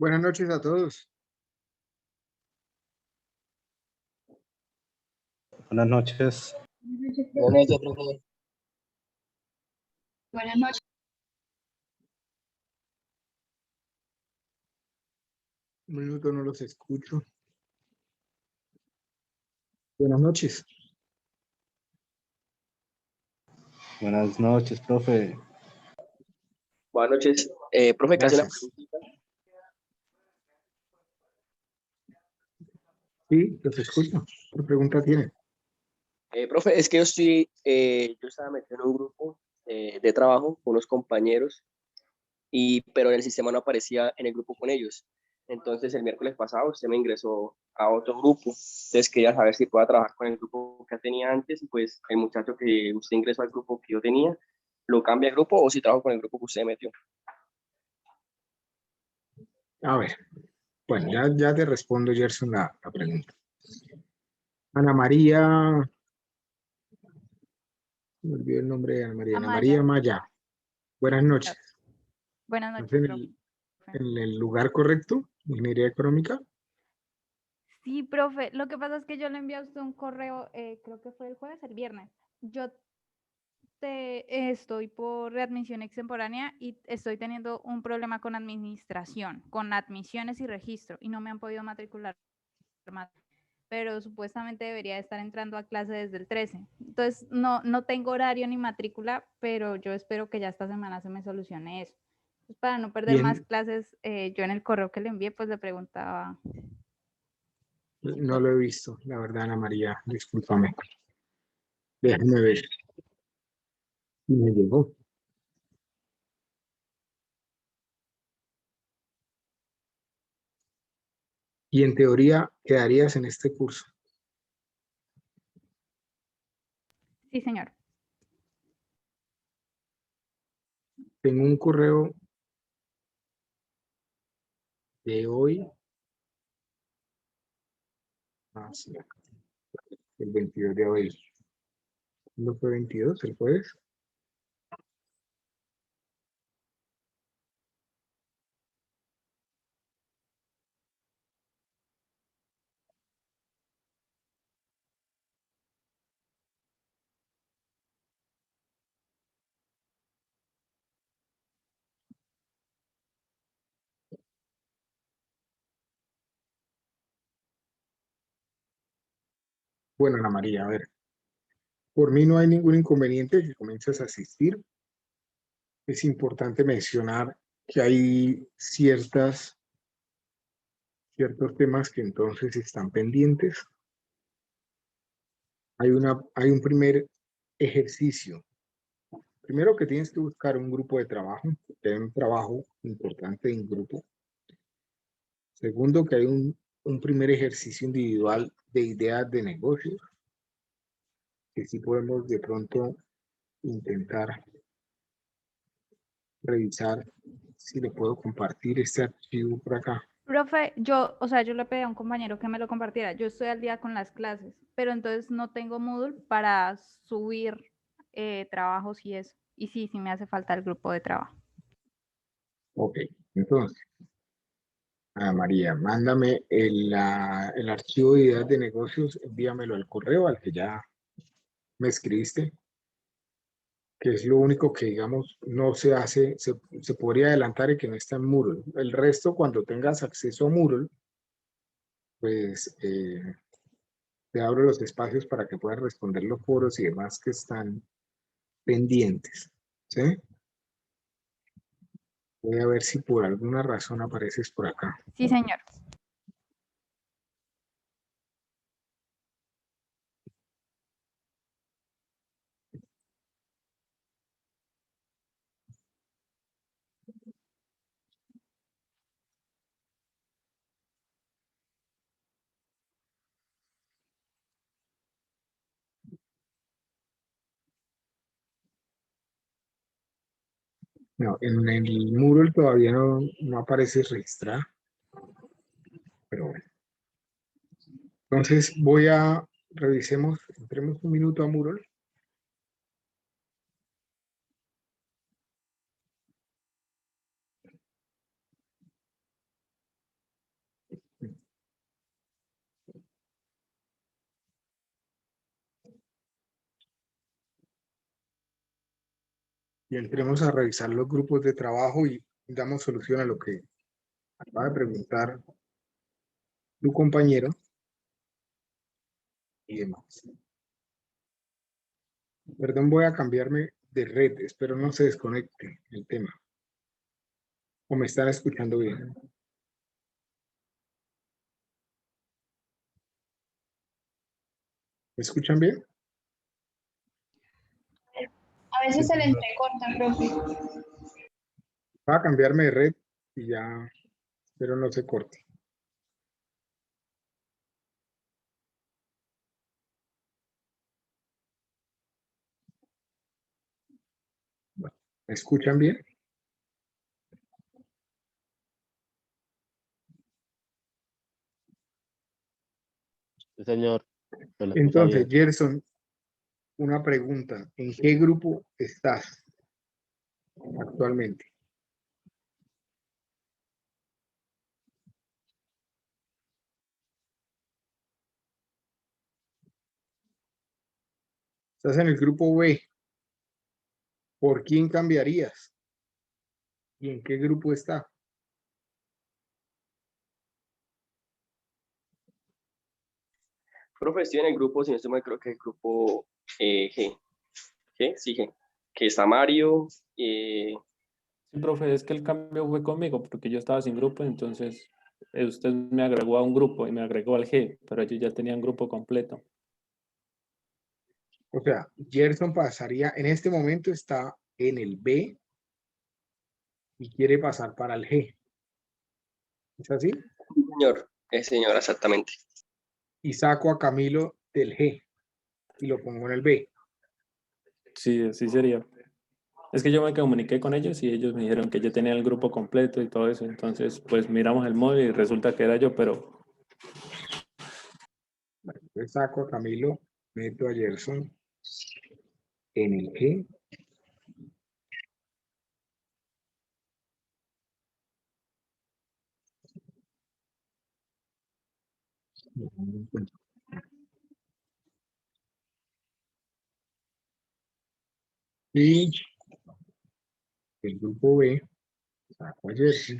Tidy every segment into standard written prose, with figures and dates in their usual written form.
Buenas noches a todos. Buenas noches. Buenas noches, profe. Buenas noches. Un minuto, no los escucho. Buenas noches. Buenas noches, profe. Buenas noches. Profe, ¿qué hace una Gracias. preguntita? Sí, los escucho. ¿Qué pregunta tiene? Profe, es que yo estaba metido en un grupo de trabajo con unos compañeros, pero en el sistema no aparecía en el grupo con ellos. Entonces, el miércoles pasado usted me ingresó a otro grupo. Entonces, quería saber si puedo trabajar con el grupo que tenía antes y pues el muchacho que usted ingresó al grupo que yo tenía, lo cambia el grupo o si trabajo con el grupo que usted metió. A ver, bueno, ya te respondo, Gerson, la pregunta. Ana María, me olvidé el nombre de Ana María. Ana Amaya. María Maya. Buenas noches. Buenas ¿Estás noches, en profe. en el lugar correcto? Ingeniería económica. Sí, profe, lo que pasa es que yo le envié a usted un correo, creo que fue el jueves, el viernes. Yo estoy por readmisión extemporánea y estoy teniendo un problema con administración, con admisiones y registro, y no me han podido matricular más, pero supuestamente debería estar entrando a clase desde el 13. Entonces, no tengo horario ni matrícula, pero yo espero que ya esta semana se me solucione eso. Pues para no perder más Bien, clases, yo en el correo que le envié, pues le preguntaba. no lo he visto, la verdad, Ana María, discúlpame. Déjame ver. Y me llegó. Y en teoría quedarías en este curso. Sí, señor. Tengo un correo de hoy. Sí, el 22 de abril. ¿No fue 22 el jueves? Bueno, Ana María, a ver. Por mí no hay ningún inconveniente que comiences a asistir. Es importante mencionar que hay ciertos temas que entonces están pendientes. Hay un primer ejercicio. Primero que tienes que buscar un grupo de trabajo, que hay un trabajo importante en grupo. Segundo, que hay un primer ejercicio individual de ideas de negocio, que sí podemos de pronto intentar revisar si le puedo compartir este archivo por acá. Profe, yo le pedí a un compañero que me lo compartiera. Yo estoy al día con las clases, pero entonces no tengo Moodle para subir trabajos y eso. Y sí me hace falta el grupo de trabajo. Ok, entonces, Ana María, mándame el archivo de ideas de negocios, envíamelo al correo al que ya me escribiste, que es lo único que, digamos, no se hace, se podría adelantar y que no está en Moodle. El resto, cuando tengas acceso a Moodle, pues te abro los espacios para que puedas responder los foros y demás que están pendientes. ¿Sí? Voy a ver si por alguna razón apareces por acá. Sí, señor. No, en el Moodle todavía no aparece registrar, pero bueno. Entonces revisemos, entremos un minuto a Moodle. y entremos a revisar los grupos de trabajo y damos solución a lo que acaba de preguntar tu compañero y demás. Perdón, voy a cambiarme de red, espero no se desconecte el tema. ¿O me están escuchando bien? ¿Me escuchan bien? A veces se le entrecorta, profe. Voy a cambiarme de red y ya, espero no se corte. Bueno, ¿me escuchan bien? Sí, señor. Se le escucha Entonces, bien. Gerson, una pregunta. ¿En qué grupo estás actualmente? Estás en el grupo B. ¿Por quién cambiarías? ¿Y en qué grupo está? Profe, estoy en el grupo, si no estoy mal, creo que el grupo G. G, sí, G. Que está Mario, Sí, profe, es que el cambio fue conmigo porque yo estaba sin grupo, entonces usted me agregó a un grupo y me agregó al G, pero ellos ya tenían grupo completo. O sea, Gerson pasaría, en este momento está en el B y quiere pasar para el G. ¿Es así? señor, señor, exactamente. Y saco a Camilo del G y lo pongo en el B. Sí, así sería. Es que yo me comuniqué con ellos y ellos me dijeron que yo tenía el grupo completo y todo eso, entonces pues miramos el móvil y resulta que era yo, pero Bueno, entonces saco a Camilo, meto a Gerson en el G. Y el grupo B, saco a Gerson.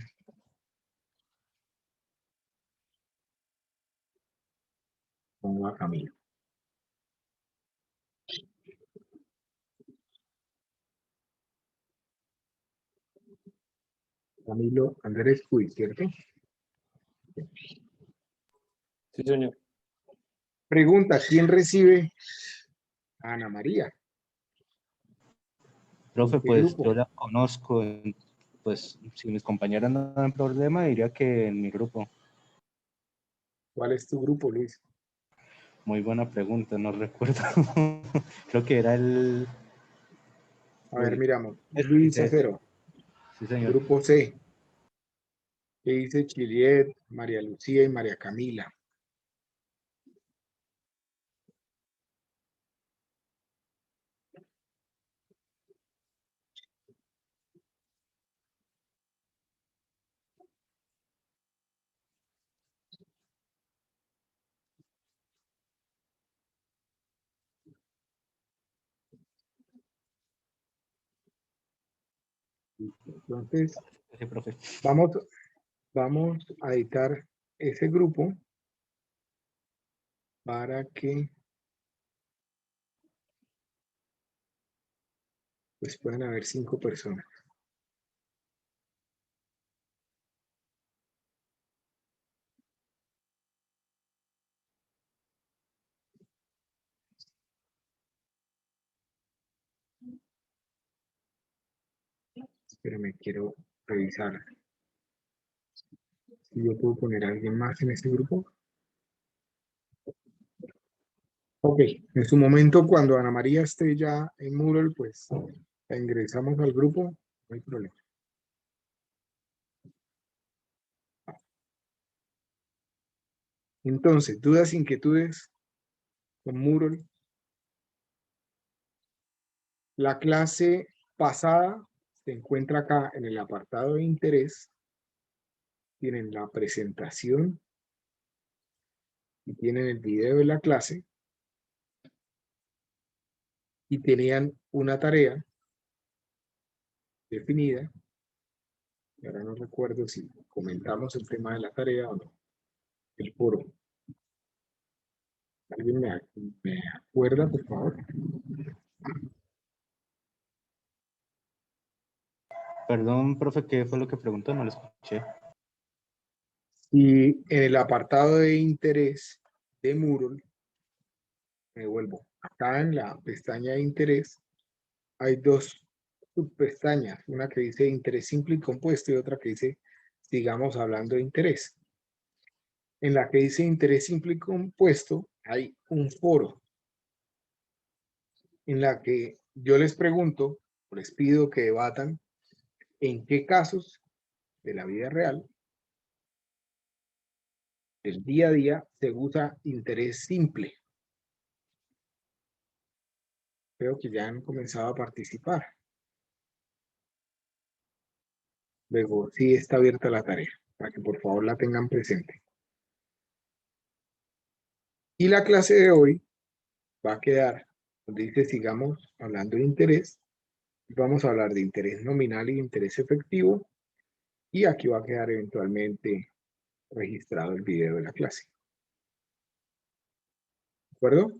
Pongo a Camilo. Camilo Andrés Cuy, ¿cierto? sí, señor. Pregunta, ¿quién recibe a Ana María? Profe, ¿Qué pues grupo? yo la conozco, pues si mis compañeras no dan problema, diría que en mi grupo. ¿Cuál es tu grupo, Luis? Muy buena pregunta, no recuerdo. Creo que era el... A ver, Uy, miramos. sí, Luis Acero, sí, señor. grupo C. ¿Qué dice Chiliet, María Lucía y María Camila? Entonces, Sí, profe. vamos a editar ese grupo para que pues puedan haber 5 personas. Pero me quiero revisar si yo puedo poner a alguien más en este grupo. Ok, en su momento cuando Ana María esté ya en Moodle, pues la ingresamos al grupo, no hay problema. Entonces, dudas, inquietudes con Moodle. La clase pasada se encuentra acá en el apartado de interés. Tienen la presentación y tienen el video de la clase y tenían una tarea definida. Y ahora no recuerdo si comentamos el tema de la tarea o no. El foro. ¿Alguien me acuerda, por favor? Perdón, profe, ¿qué fue lo que preguntó? No lo escuché. Y en el apartado de interés de Moodle, me vuelvo. Acá en la pestaña de interés hay dos subpestañas, una que dice interés simple y compuesto y otra que dice sigamos hablando de interés. En la que dice interés simple y compuesto hay un foro en la que yo les pregunto, les pido que debatan en qué casos de la vida real, del día a día, se usa interés simple. Creo que ya han comenzado a participar. Luego, sí está abierta la tarea, para que por favor la tengan presente. Y la clase de hoy va a quedar, donde dice sigamos hablando de interés. Vamos a hablar de interés nominal y interés efectivo. Y aquí va a quedar eventualmente registrado el video de la clase. ¿De acuerdo?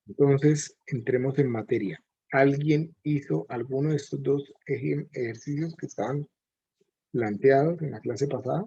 Entonces, entremos en materia. ¿Alguien hizo alguno de estos dos ejercicios que estaban planteados en la clase pasada?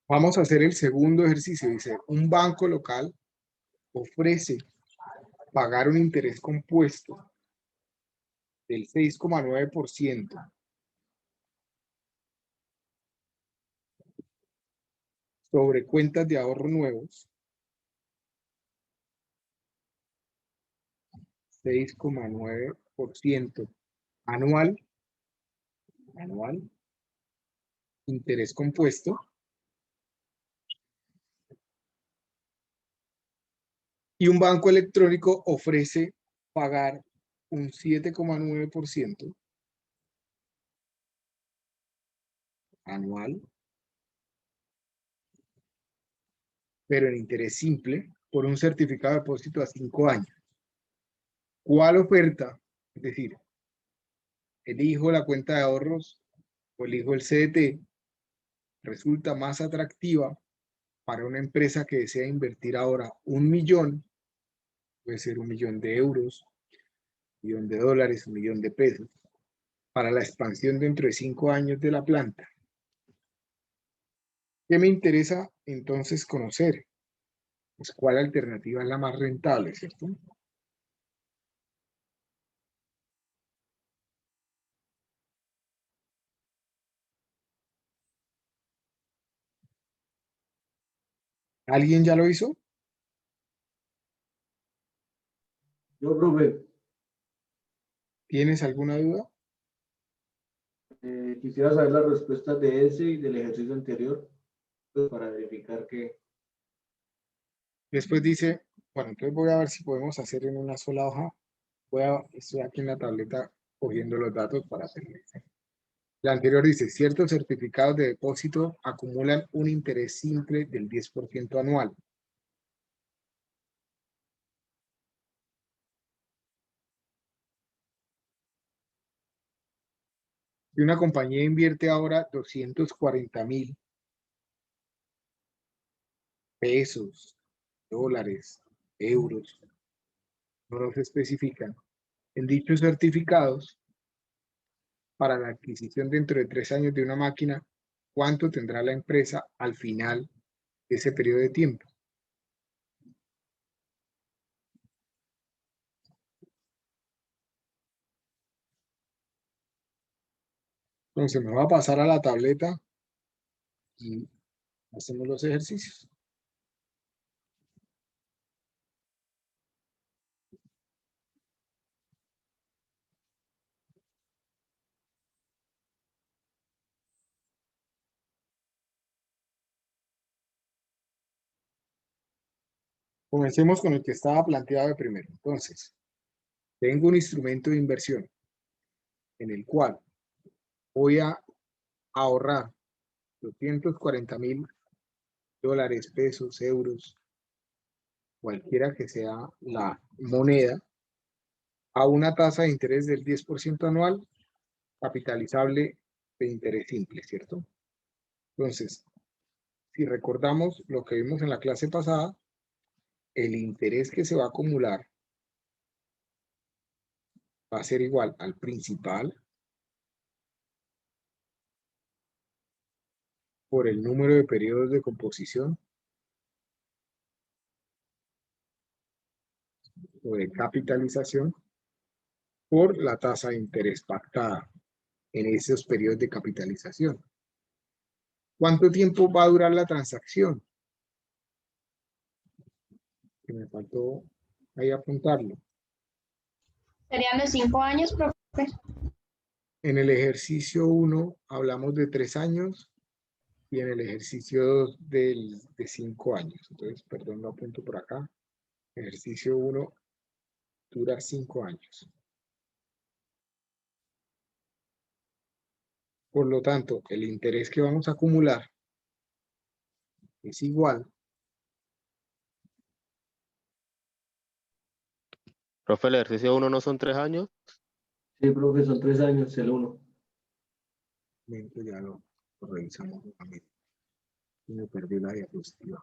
Vamos a hacer el segundo ejercicio. Dice, un banco local ofrece pagar un interés compuesto del 6,9% sobre cuentas de ahorro nuevos, 6,9% anual, interés compuesto, y un banco electrónico ofrece pagar un 7,9% anual, pero en interés simple, por un certificado de depósito a 5 años. ¿Cuál oferta? Es decir, elijo la cuenta de ahorros o elijo el CDT, resulta más atractiva para una empresa que desea invertir ahora 1.000.000, puede ser 1.000.000 de euros, 1.000.000 de dólares, 1.000.000 de pesos, para la expansión dentro de 5 años de la planta. ¿Qué me interesa entonces conocer? Pues cuál alternativa es la más rentable, ¿cierto? ¿Alguien ya lo hizo? Yo, profe, ¿Tienes alguna duda? quisiera saber las respuestas de ese y del ejercicio anterior, pues, para verificar que... Después dice, bueno, entonces voy a ver si podemos hacer en una sola hoja. Estoy aquí en la tableta cogiendo los datos para hacerlo. La anterior dice, ciertos certificados de depósito acumulan un interés simple del 10% anual. Si una compañía invierte ahora 240.000 pesos, dólares, euros, no los especifican, en dichos certificados, para la adquisición dentro de 3 años de una máquina, ¿cuánto tendrá la empresa al final de ese periodo de tiempo? Entonces me voy a pasar a la tableta y hacemos los ejercicios. Comencemos con el que estaba planteado de primero. Entonces, tengo un instrumento de inversión en el cual voy a ahorrar $240,000, pesos, euros, cualquiera que sea la moneda, a una tasa de interés del 10% anual, capitalizable de interés simple, ¿cierto? Entonces, si recordamos lo que vimos en la clase pasada, el interés que se va a acumular va a ser igual al principal por el número de periodos de composición o de capitalización por la tasa de interés pactada en esos periodos de capitalización. ¿Cuánto tiempo va a durar la transacción? Que me faltó ahí apuntarlo. Serían de 5 años, profe. En el ejercicio 1 hablamos de 3 años y en el ejercicio 2 de 5 años. Entonces, perdón, lo apunto por acá. Ejercicio 1 dura 5 años. Por lo tanto, el interés que vamos a acumular es igual. Profe, el ejercicio 1 no son 3 años. Sí, profe, son 3 años el 1. Ya lo revisamos nuevamente. Me perdí la diapositiva.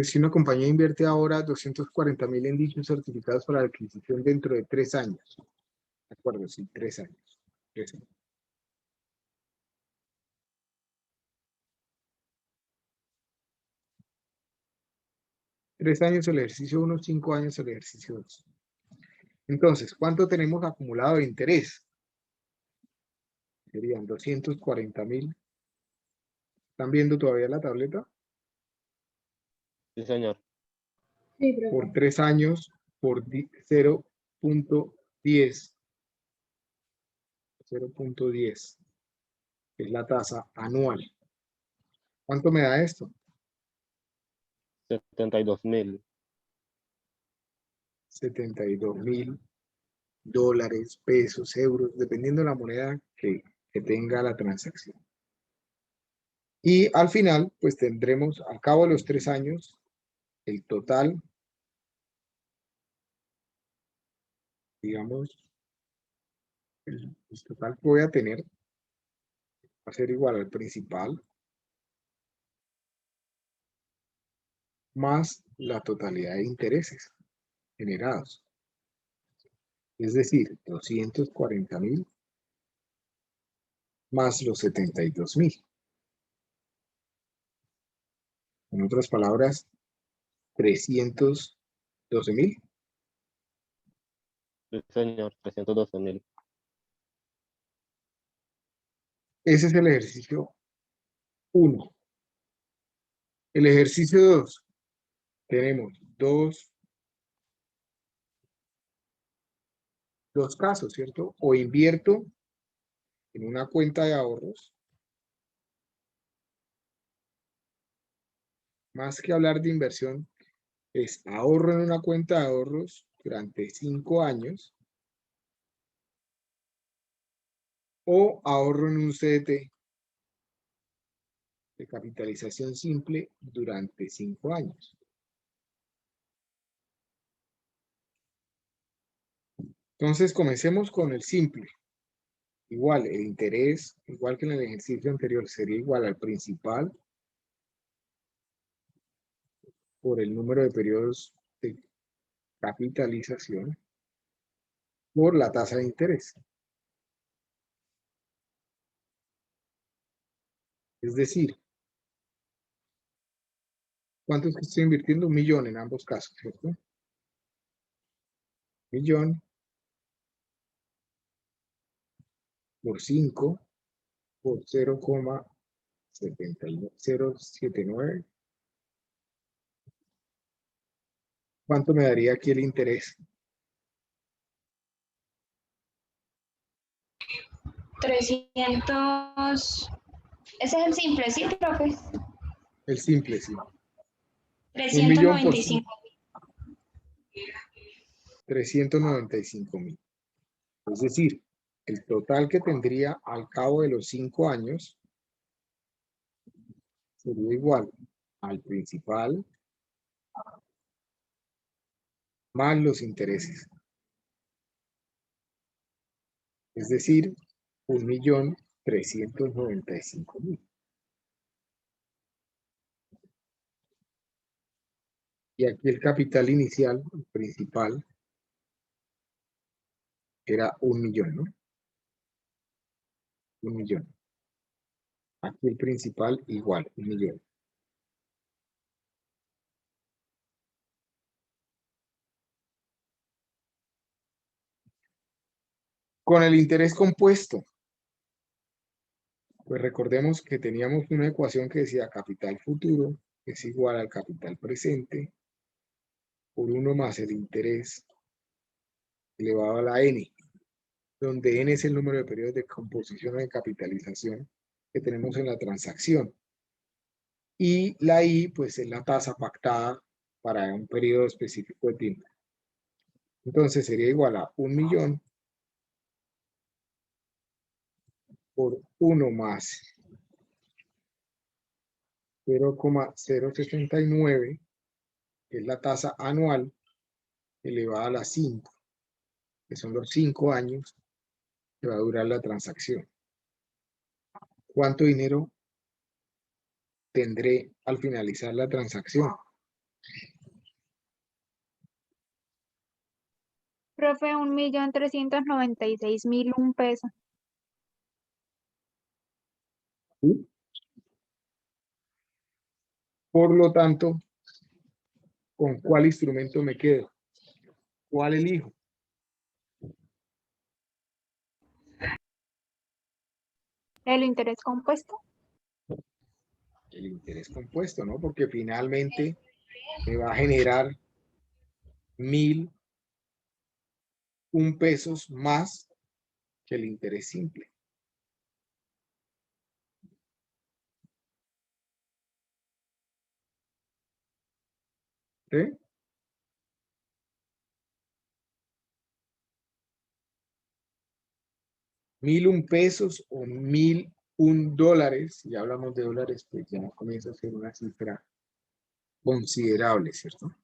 Si una compañía invierte ahora 240,000 en dichos certificados para la adquisición dentro de 3 años. De acuerdo, sí, 3 años. 3 años. Tres años el ejercicio 1, 5 años el ejercicio 2. Entonces, ¿cuánto tenemos acumulado de interés? Serían 240,000. ¿Están viendo todavía la tableta? Sí, señor. Sí, profe. Por 3 años, por 0.10. 0.10, que es la tasa anual. ¿Cuánto me da esto? 72.000. $72,000, pesos, euros, dependiendo de la moneda que tenga la transacción. Y al final, pues tendremos, al cabo de los 3 años, el total, digamos, el total que voy a tener va a ser igual al principal más la totalidad de intereses generados. Es decir, 240,000 más los 72,000. En otras palabras, 312,000. Sí, señor. 312.000. Ese es el ejercicio 1. El ejercicio 2. Tenemos dos casos, ¿cierto? O invierto en una cuenta de ahorros. Más que hablar de inversión, es ahorro en una cuenta de ahorros durante 5 años o ahorro en un CDT de capitalización simple durante 5 años. Entonces, comencemos con el simple. Igual, el interés, igual que en el ejercicio anterior, sería igual al principal por el número de periodos de capitalización por la tasa de interés. Es decir, ¿cuánto es que estoy invirtiendo? 1.000.000 en ambos casos, ¿cierto? 1.000.000 por 5 por 0,079. ¿Cuánto me daría aquí el interés? 300. Ese es el simple, ¿sí, profe? El simple, sí. 1.000.000 por 395.000. Es decir, el total que tendría al cabo de los 5 años sería igual al principal más los intereses. Es decir, 1.395.000. Y aquí el capital inicial, el principal, era 1.000.000, ¿no? 1.000.000. Aquí el principal igual, 1.000.000. Con el interés compuesto, pues recordemos que teníamos una ecuación que decía capital futuro es igual al capital presente por 1 más el interés elevado a la n, donde n es el número de periodos de composición o de capitalización que tenemos en la transacción. Y la I, pues es la tasa pactada para un periodo específico de tiempo. Entonces sería igual a 1.000.000 por 1 más 0,069, que es la tasa anual, elevada a la 5, que son los 5 años que va a durar la transacción. ¿Cuánto dinero tendré al finalizar la transacción? Profe, 1.396.001 pesos. ¿Sí? Por lo tanto, ¿con cuál instrumento me quedo? ¿Cuál elijo? ¿El interés compuesto? El interés compuesto, ¿no? Porque finalmente me va a generar 1.001 pesos más que el interés simple. ¿Sí? $1.001 o $1.001, ya hablamos de dólares, pues ya comienza a ser una cifra considerable, ¿cierto?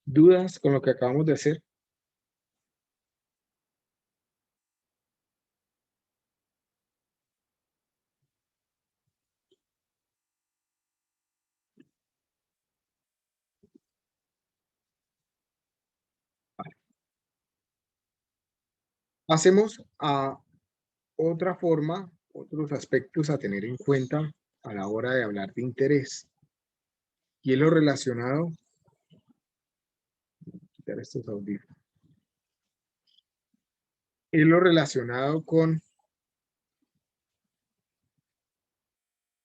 ¿Dudas con lo que acabamos de hacer? Vale. Pasemos a otra forma, otros aspectos a tener en cuenta a la hora de hablar de interés. Y es lo relacionado, quitar estos audífonos, es lo relacionado con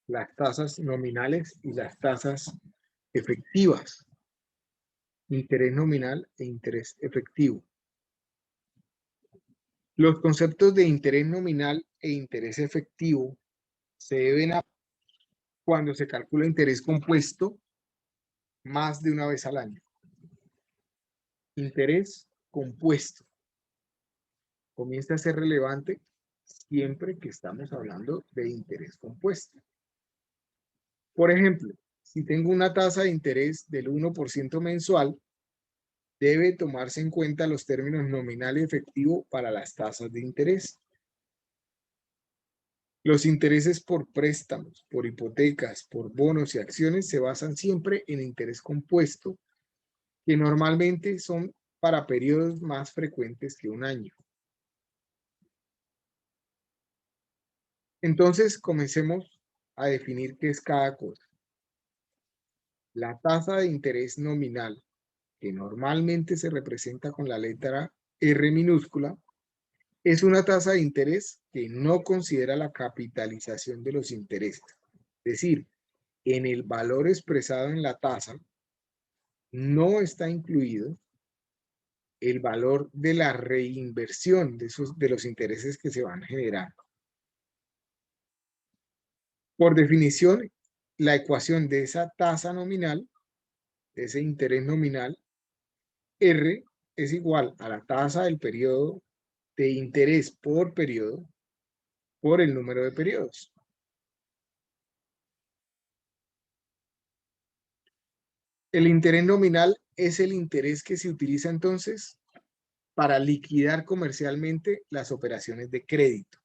las tasas nominales y las tasas efectivas. Interés nominal e interés efectivo. Los conceptos de interés nominal e interés efectivo se deben a cuando se calcula interés compuesto más de una vez al año. Interés compuesto comienza a ser relevante siempre que estamos hablando de interés compuesto. Por ejemplo, si tengo una tasa de interés del 1% mensual, debe tomarse en cuenta los términos nominal y efectivo para las tasas de interés. Los intereses por préstamos, por hipotecas, por bonos y acciones se basan siempre en interés compuesto, que normalmente son para periodos más frecuentes que un año. Entonces, comencemos a definir qué es cada cosa. La tasa de interés nominal, que normalmente se representa con la letra R minúscula, es una tasa de interés que no considera la capitalización de los intereses. Es decir, en el valor expresado en la tasa no está incluido el valor de la reinversión de los intereses que se van generando. Por definición, la ecuación de esa tasa nominal, de ese interés nominal, R es igual a la tasa del periodo de interés por periodo por el número de periodos. El interés nominal es el interés que se utiliza entonces para liquidar comercialmente las operaciones de crédito.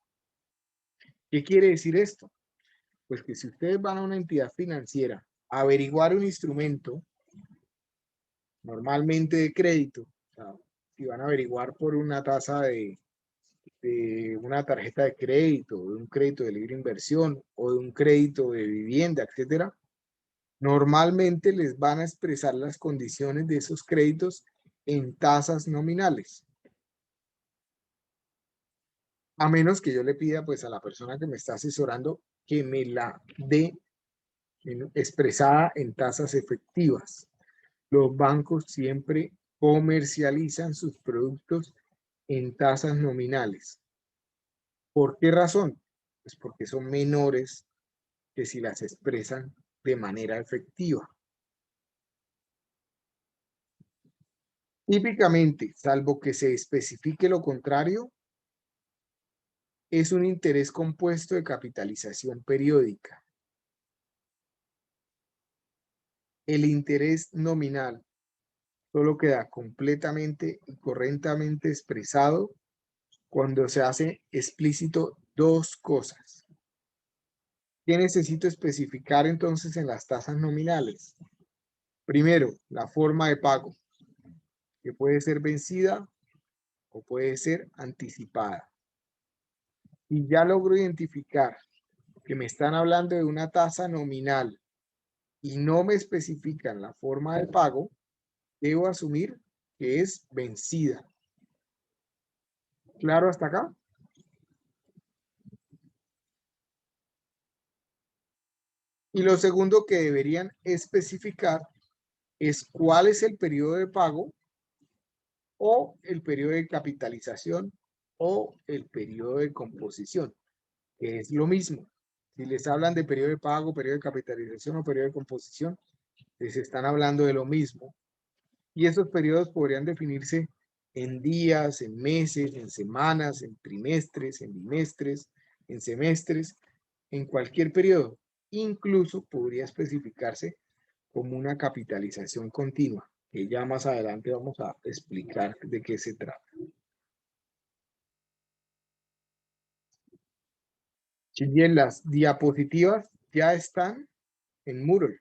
¿Qué quiere decir esto? Pues que si ustedes van a una entidad financiera a averiguar un instrumento, normalmente de crédito, o sea, si van a averiguar por una tasa de una tarjeta de crédito, de un crédito de libre inversión o de un crédito de vivienda, etcétera, normalmente les van a expresar las condiciones de esos créditos en tasas nominales. A menos que yo le pida pues a la persona que me está asesorando que me la dé expresada en tasas efectivas. Los bancos siempre comercializan sus productos en tasas nominales. ¿Por qué razón? Pues porque son menores que si las expresan de manera efectiva. Típicamente, salvo que se especifique lo contrario, es un interés compuesto de capitalización periódica. El interés nominal solo queda completamente y correctamente expresado cuando se hace explícito dos cosas. ¿Qué necesito especificar entonces en las tasas nominales? Primero, la forma de pago, que puede ser vencida o puede ser anticipada. Y ya logro identificar que me están hablando de una tasa nominal y no me especifican la forma de pago, debo asumir que es vencida. ¿Claro hasta acá? Y lo segundo que deberían especificar es cuál es el periodo de pago o el periodo de capitalización o el periodo de composición, que es lo mismo. Si les hablan de periodo de pago, periodo de capitalización o periodo de composición, les están hablando de lo mismo. Y esos periodos podrían definirse en días, en meses, en semanas, en trimestres, en bimestres, en semestres, en cualquier periodo. Incluso podría especificarse como una capitalización continua, que ya más adelante vamos a explicar de qué se trata. Si bien las diapositivas ya están en Moodle,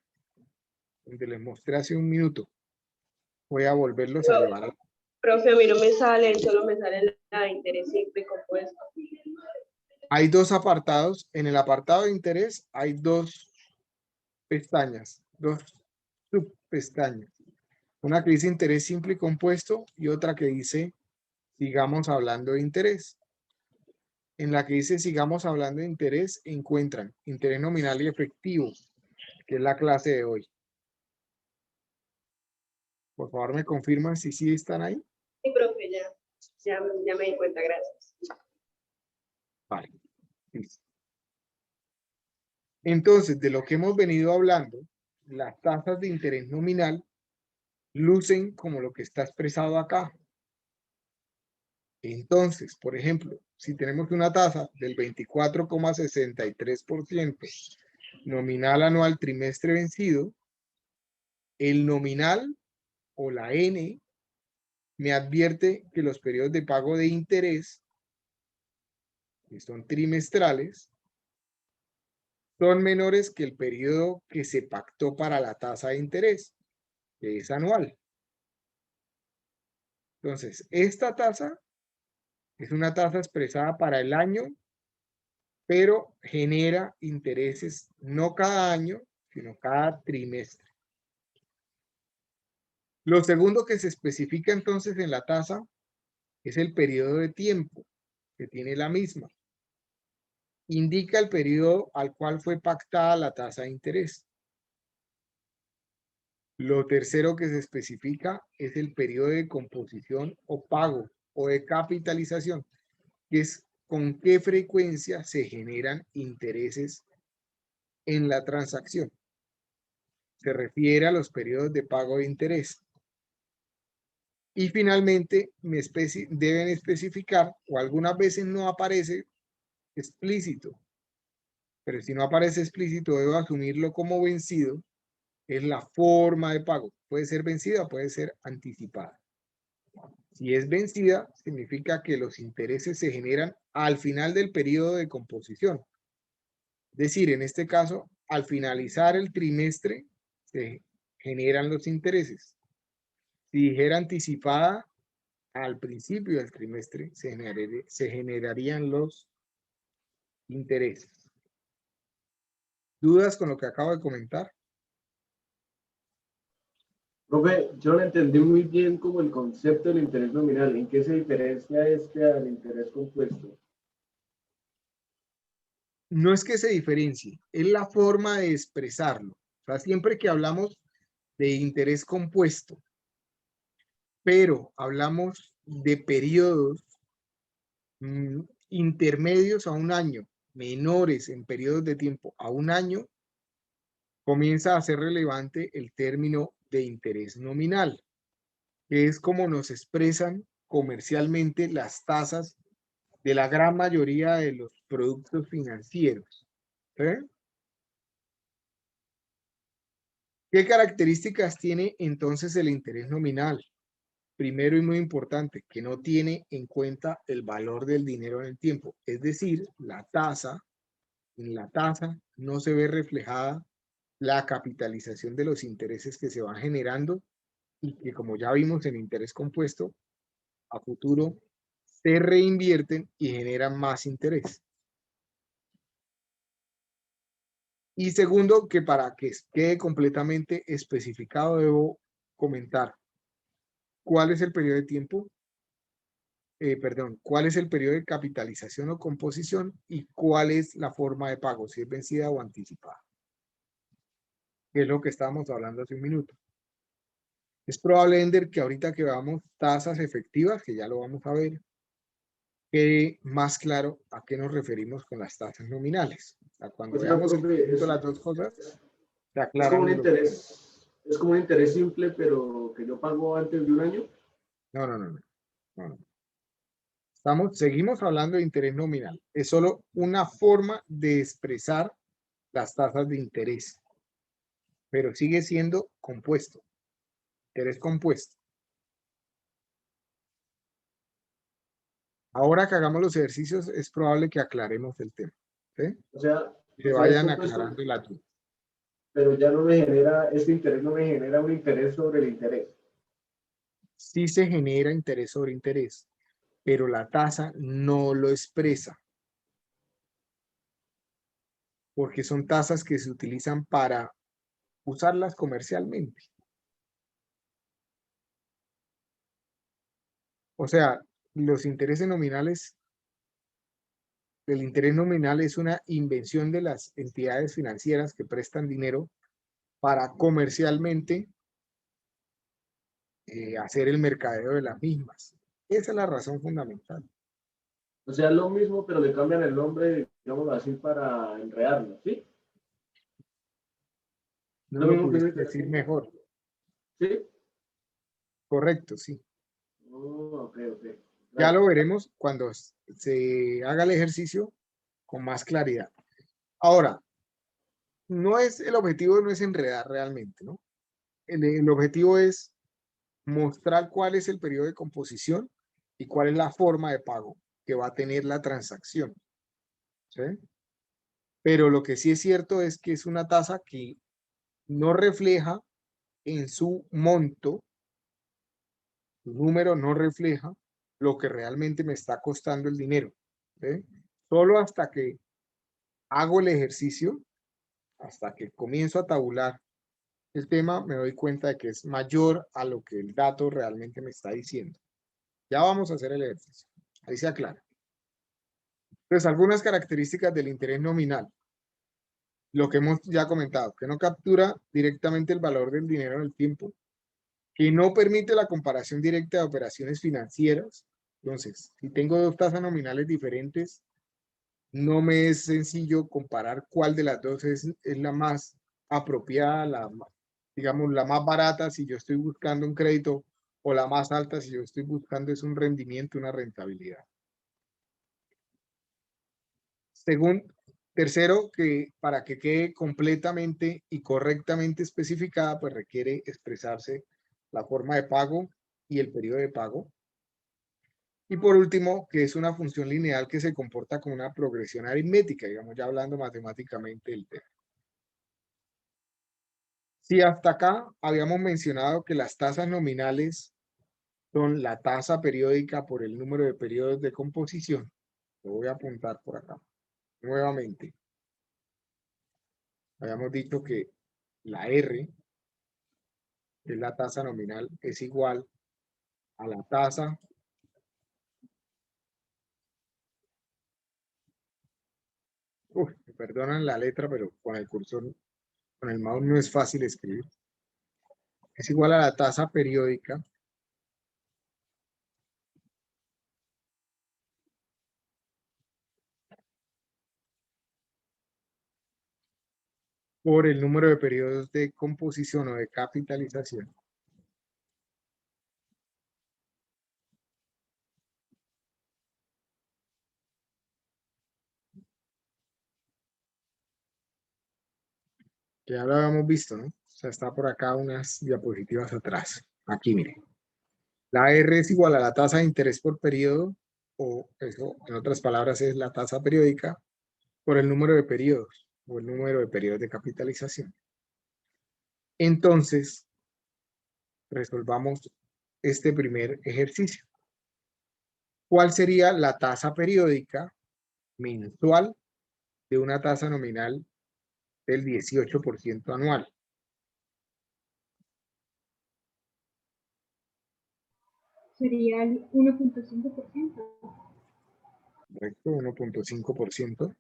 donde les mostré hace un minuto, voy a volverlos a llevar. Profe, a mí no me sale, solo me sale la interés simple compuesto. Hay dos apartados. En el apartado de interés hay dos pestañas, dos subpestañas. Una que dice interés simple y compuesto y otra que dice sigamos hablando de interés. En la que dice sigamos hablando de interés encuentran interés nominal y efectivo, que es la clase de hoy. Por favor, me confirman si sí están ahí. Sí, profe, ya me di cuenta, gracias. Vale. Listo. Entonces, de lo que hemos venido hablando, las tasas de interés nominal lucen como lo que está expresado acá. Entonces, por ejemplo, si tenemos una tasa del 24,63% nominal anual trimestre vencido, el nominal o la N me advierte que los periodos de pago de interés, que son trimestrales, son menores que el periodo que se pactó para la tasa de interés, que es anual. Entonces, esta tasa es una tasa expresada para el año, pero genera intereses no cada año, sino cada trimestre. Lo segundo que se especifica entonces en la tasa es el periodo de tiempo que tiene la misma. Indica el periodo al cual fue pactada la tasa de interés. Lo tercero que se especifica es el periodo de composición o pago o de capitalización, que es con qué frecuencia se generan intereses en la transacción. Se refiere a los periodos de pago de interés. Y finalmente deben especificar, o algunas veces no aparece explícito, pero si no aparece explícito debo asumirlo como vencido, es la forma de pago. Puede ser vencida o puede ser anticipada. Si es vencida, significa que los intereses se generan al final del periodo de composición. Es decir, en este caso, al finalizar el trimestre, se generan los intereses. Si dijera anticipada, al principio del trimestre se generarían los intereses. ¿Dudas con lo que acabo de comentar? Profe, yo no entendí muy bien como el concepto del interés nominal. ¿En qué se diferencia este al interés compuesto? No es que se diferencie, es la forma de expresarlo. O sea, siempre que hablamos de interés compuesto, pero hablamos de periodos intermedios a un año, menores en periodos de tiempo a un año, comienza a ser relevante el término de interés nominal, que es como nos expresan comercialmente las tasas de la gran mayoría de los productos financieros. ¿Qué características tiene entonces el interés nominal? Primero y muy importante, que no tiene en cuenta el valor del dinero en el tiempo. Es decir, en la tasa no se ve reflejada la capitalización de los intereses que se van generando y que, como ya vimos en interés compuesto, a futuro se reinvierten y generan más interés. Y segundo, que para que quede completamente especificado, debo comentar cuál es el periodo de tiempo, cuál es el periodo de capitalización o composición y cuál es la forma de pago, si es vencida o anticipada, que es lo que estábamos hablando hace un minuto. Es probable, Ender, que ahorita que veamos tasas efectivas, que ya lo vamos a ver, quede más claro a qué nos referimos con las tasas nominales. O sea, cuando O sea, veamos profe, las dos cosas, se es como aclaran un los temas. es como un interés simple, pero que yo pago antes de un año. No. Seguimos hablando de interés nominal. Es solo una forma de expresar las tasas de interés, pero sigue siendo compuesto, interés compuesto. Ahora que hagamos los ejercicios, es probable que aclaremos el tema. ¿Sí? O sea, Que es vayan compuesto, aclarando la duda. pero ya no me genera, este interés no me genera un interés sobre el interés. Sí se genera interés sobre interés, pero la tasa no lo expresa. Porque son tasas que se utilizan para usarlas comercialmente. O sea, los intereses nominales, el interés nominal es una invención de las entidades financieras que prestan dinero para comercialmente hacer el mercadeo de las mismas. Esa es la razón fundamental. O sea, es lo mismo, pero le cambian el nombre, digámoslo así, para enredarlo, ¿sí? No Lo lo mismo que un pudiste interés decir compuesto. mejor. ¿Sí? Correcto, sí. Oh, ok. Ya Gracias. lo veremos cuando se haga el ejercicio con más claridad. Ahora, el objetivo no es enredar realmente, ¿no? El objetivo es mostrar cuál es el periodo de composición y cuál es la forma de pago que va a tener la transacción. ¿Sí? Pero lo que sí es cierto es que es una tasa que no refleja en su monto, su número no refleja lo que realmente me está costando el dinero. ¿Sí? Solo hasta que hago el ejercicio, hasta que comienzo a tabular el tema, me doy cuenta de que es mayor a lo que el dato realmente me está diciendo. Ya vamos a hacer el ejercicio. Ahí se aclara. Entonces, algunas características del interés nominal. lo que hemos ya comentado, que no captura directamente el valor del dinero en el tiempo, que no permite la comparación directa de operaciones financieras. Entonces, si tengo dos tasas nominales diferentes, no me es sencillo comparar cuál de las dos es la más apropiada, digamos, la más barata si yo estoy buscando un crédito, o la más alta si yo estoy buscando es un rendimiento, una rentabilidad. Tercero, que para que quede completamente y correctamente especificada, pues requiere expresarse la forma de pago y el periodo de pago. Y por último, que es una función lineal que se comporta como una progresión aritmética, digamos, ya hablando matemáticamente del tema. Si hasta acá habíamos mencionado que las tasas nominales son la tasa periódica por el número de periodos de composición, lo voy a apuntar por acá nuevamente. Habíamos dicho que la R, que es la tasa nominal, es igual a la tasa me perdonan la letra, pero con el cursor, con el mouse no es fácil escribir. Es igual a la tasa periódica por el número de periodos de composición o de capitalización. Que ya lo habíamos visto, ¿no? O sea, está por acá unas diapositivas atrás. Aquí, miren. La R es igual a la tasa de interés por periodo, o eso, en otras palabras, es la tasa periódica por el número de periodos, o el número de periodos de capitalización. Entonces, resolvamos este primer ejercicio. ¿Cuál sería la tasa periódica mensual de una tasa nominal del 18% anual? Sería el 1.5%. Correcto, 1.5%.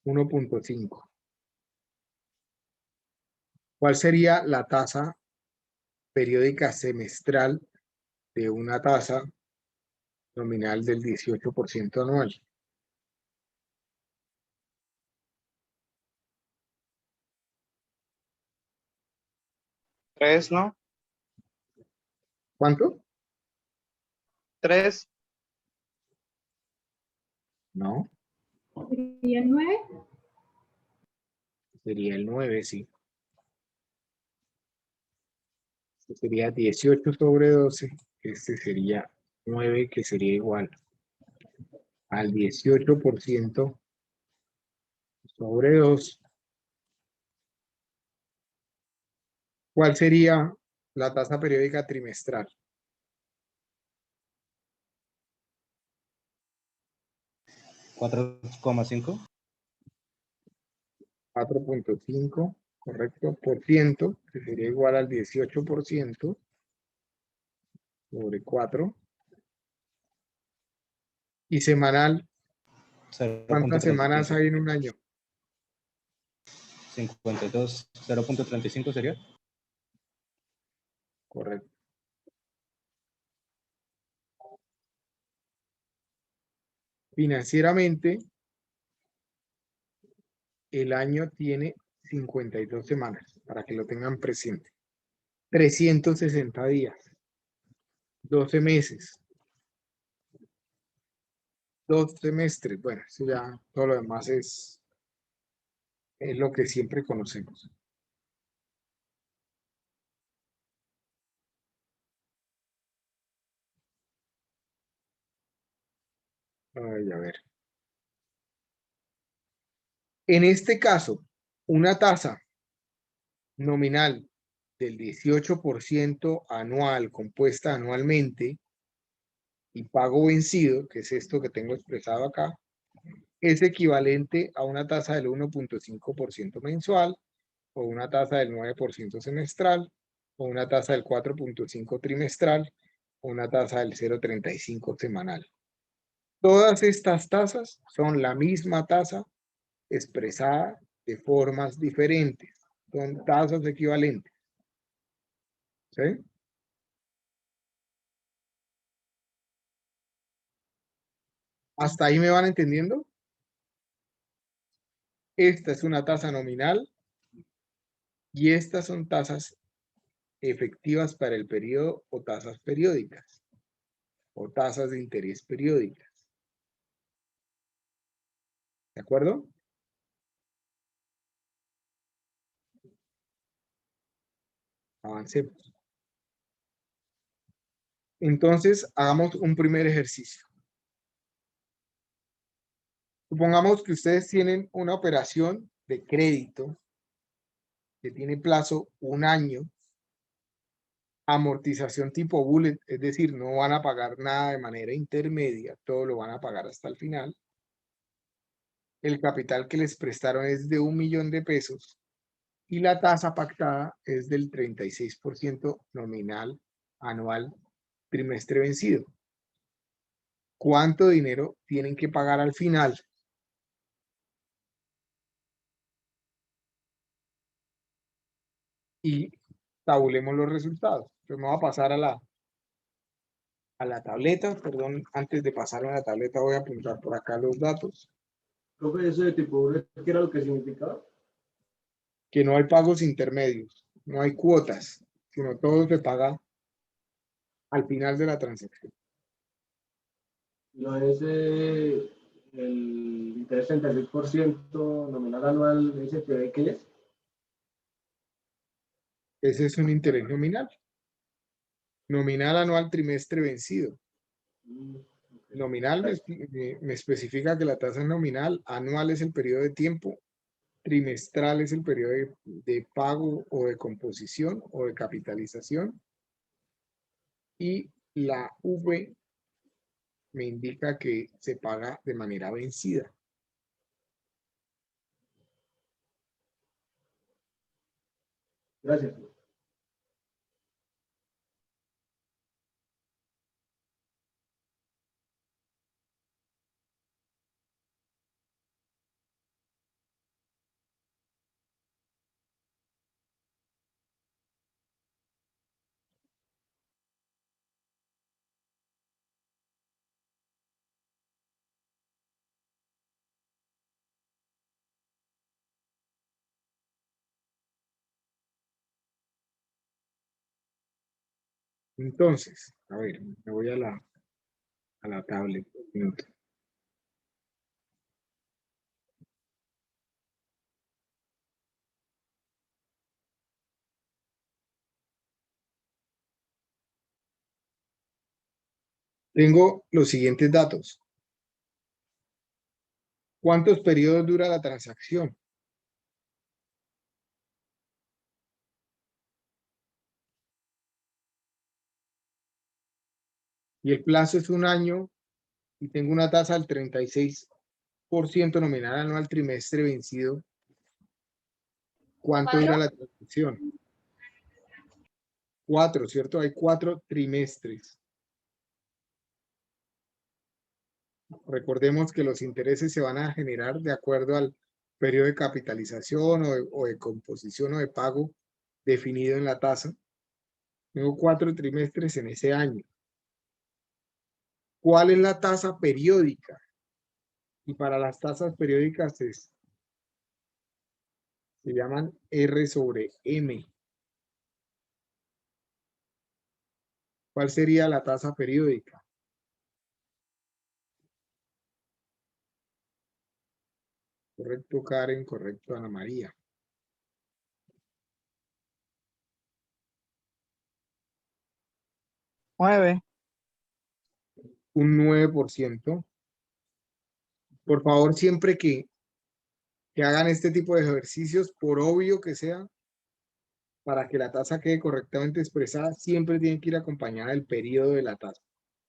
$1.5. ¿Cuál sería la tasa periódica semestral de una tasa nominal del 18% anual? Tres, ¿no? ¿Cuánto? 3. No, Sería el 9. sería el 9, sí. Este sería 18 sobre 12. Este sería 9, que sería igual al 18% sobre 2. ¿Cuál sería la tasa periódica trimestral? 4,5. 4.5, correcto, por ciento, que sería igual al 18% sobre 4. Y semanal, ¿cuántas semanas hay en un año? 52, 0.35 sería. Correcto. Financieramente, el año tiene 52 semanas, para que lo tengan presente. 360 días, 12 meses, 2 semestres. Bueno, eso ya, todo lo demás es lo que siempre conocemos. Ay, a ver. En este caso, una tasa nominal del 18% anual, compuesta anualmente, y pago vencido, que es esto que tengo expresado acá, es equivalente a una tasa del 1.5% mensual o una tasa del 9% semestral, o una tasa del 4.5 trimestral, o una tasa del 0.35 semanal. Todas estas tasas son la misma tasa expresada de formas diferentes. Son tasas equivalentes. ¿Sí? ¿Hasta ahí me van entendiendo? Esta es una tasa nominal y estas son tasas efectivas para el periodo o tasas periódicas o tasas de interés periódicas. ¿De acuerdo? Avancemos. Entonces, hagamos un primer ejercicio. Supongamos que ustedes tienen una operación de crédito que tiene plazo 1 año, amortización tipo bullet, es decir, no van a pagar nada de manera intermedia, todo lo van a pagar hasta el final. El capital que les prestaron es de 1 millón de pesos y la tasa pactada es del 36% nominal anual trimestre vencido. ¿Cuánto dinero tienen que pagar al final? Y tabulemos los resultados. Entonces me voy a pasar a la tableta, perdón, antes de pasar a la tableta voy a apuntar por acá los datos. Profe, eso de tipo bullet, ¿qué era lo que significaba? Que no hay pagos intermedios, no hay cuotas, sino todo se paga al final de la transacción. No es el interés 36% nominal anual, ese que ¿qué es? Ese es un interés nominal. Nominal anual trimestre vencido. Nominal me especifica que la tasa es nominal, anual es el periodo de tiempo, trimestral es el periodo de pago o de composición o de capitalización, y la V me indica que se paga de manera vencida. Gracias. Entonces, a ver, me voy a la tablet. Un minuto. Tengo los siguientes datos. ¿Cuántos periodos dura la transacción? Y el plazo es 1 año y tengo una tasa del 36% nominal anual trimestre vencido. ¿Cuánto dura la transacción? 4, ¿cierto? Hay 4 trimestres. Recordemos que los intereses se van a generar de acuerdo al periodo de capitalización o de composición o de pago definido en la tasa. Tengo 4 trimestres en ese año. ¿Cuál es la tasa periódica? Y para las tasas periódicas se llaman R sobre M. ¿Cuál sería la tasa periódica? Correcto, Karen. Correcto, Ana María. Un 9%. Por favor, siempre que hagan este tipo de ejercicios, por obvio que sea, para que la tasa quede correctamente expresada, siempre tiene que ir acompañada del periodo de la tasa.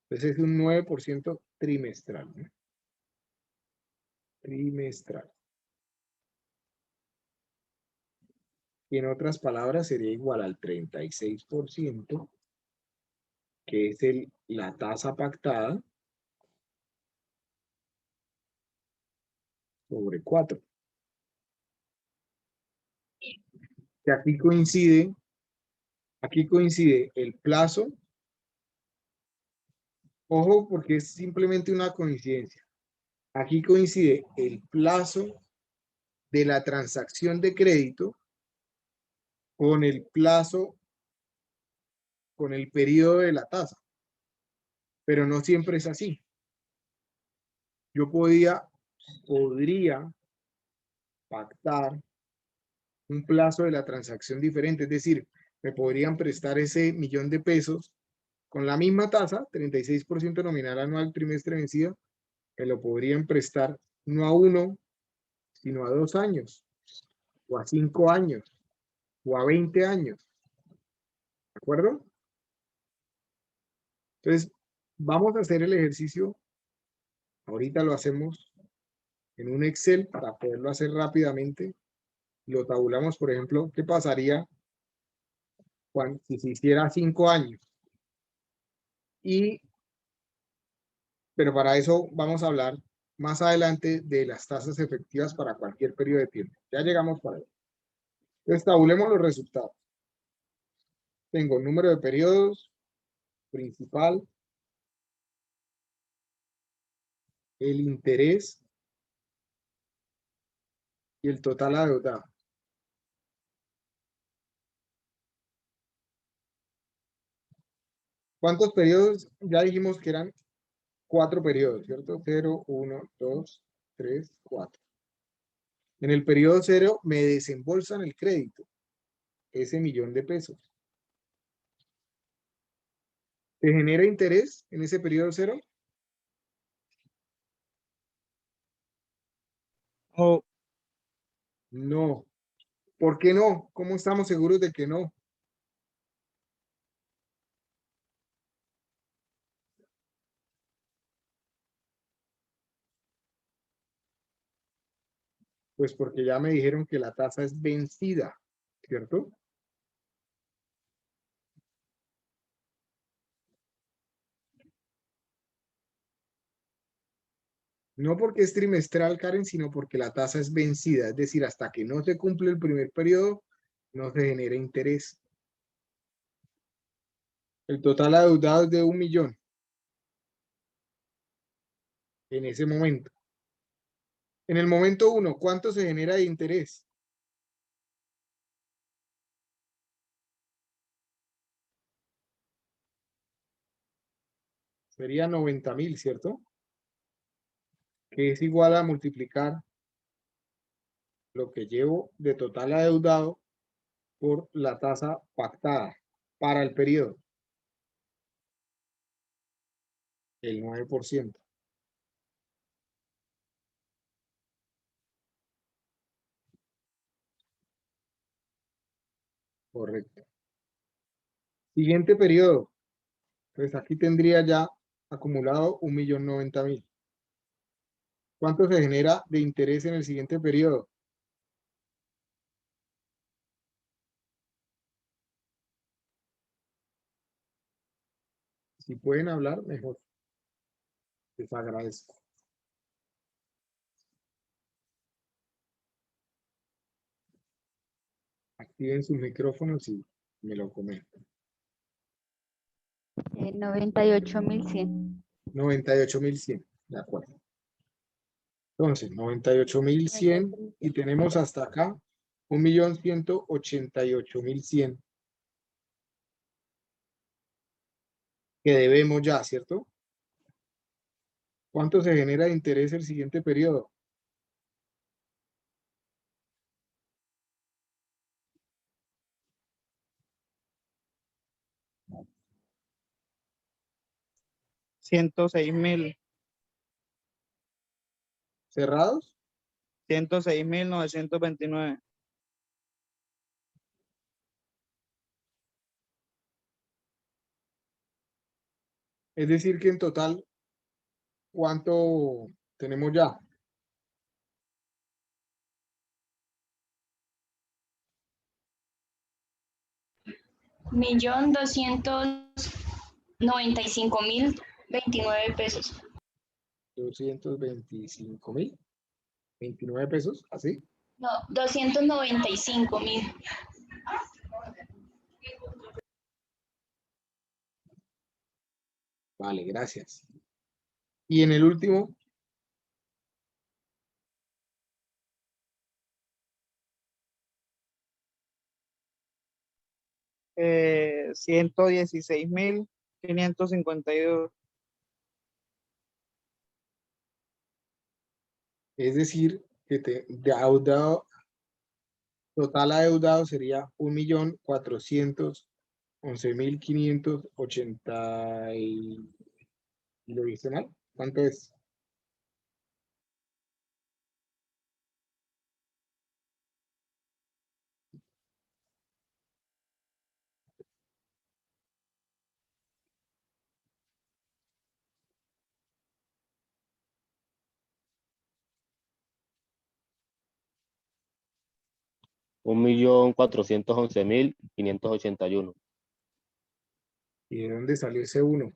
Entonces es un 9% trimestral, ¿no? Trimestral. En otras palabras, sería igual al 36%, que es la tasa pactada, sobre 4. Que aquí coincide el plazo. Ojo, porque es simplemente una coincidencia. Aquí coincide el plazo de la transacción de crédito con el plazo, con el periodo de la tasa. Pero no siempre es así. Yo podría pactar un plazo de la transacción diferente, es decir, me podrían prestar ese $1.000.000 con la misma tasa, 36% nominal anual trimestre vencido, que lo podrían prestar no a 1, sino a 2 años, o a 5 años, o a 20 años. ¿De acuerdo? Entonces, vamos a hacer el ejercicio. Ahorita lo hacemos en un Excel para poderlo hacer rápidamente. Lo tabulamos, por ejemplo, ¿qué pasaría si se hiciera 5 años? Pero para eso vamos a hablar más adelante de las tasas efectivas para cualquier periodo de tiempo. Ya llegamos para eso. Entonces, tabulemos los resultados. Tengo número de periodos, principal, el interés y el total adeudado. ¿Cuántos periodos? Ya dijimos que eran 4 periodos, ¿cierto? 0, 1, 2, 3, 4. En el periodo 0 me desembolsan el crédito, ese $1.000.000. ¿Se genera interés en ese periodo 0? No. ¿Por qué no? ¿Cómo estamos seguros de que no? Pues porque ya me dijeron que la tasa es vencida, ¿cierto? No porque es trimestral, Karen, sino porque la tasa es vencida. Es decir, hasta que no se cumple el primer periodo, no se genera interés. El total adeudado es de 1.000.000 en ese momento. En el momento 1, ¿cuánto se genera de interés? Sería 90.000, ¿cierto? Que es igual a multiplicar lo que llevo de total adeudado por la tasa pactada para el periodo, el 9%. Correcto. Siguiente periodo. Pues aquí tendría ya acumulado 1.090.000. ¿Cuánto se genera de interés en el siguiente periodo? Si pueden hablar, mejor. Les agradezco. Activen sus micrófonos y me lo comentan. 98.100. 98.100. De acuerdo. Entonces, 98.100 y tenemos hasta acá 1.188.100 que debemos ya, ¿cierto? ¿Cuánto se genera de interés el siguiente periodo? $106.000. ¿Cerrados? 106.929. Es decir, que en total, ¿cuánto tenemos ya? 1.295.029 pesos. 225.029 pesos, ¿así? No, 295.000. Vale, gracias. Y en el último, 116.552. es decir, que total adeudado sería 1.411.580 ¿y lo hice mal? ¿Cuánto es? $1.411.581. ¿Y de dónde salió ese 1?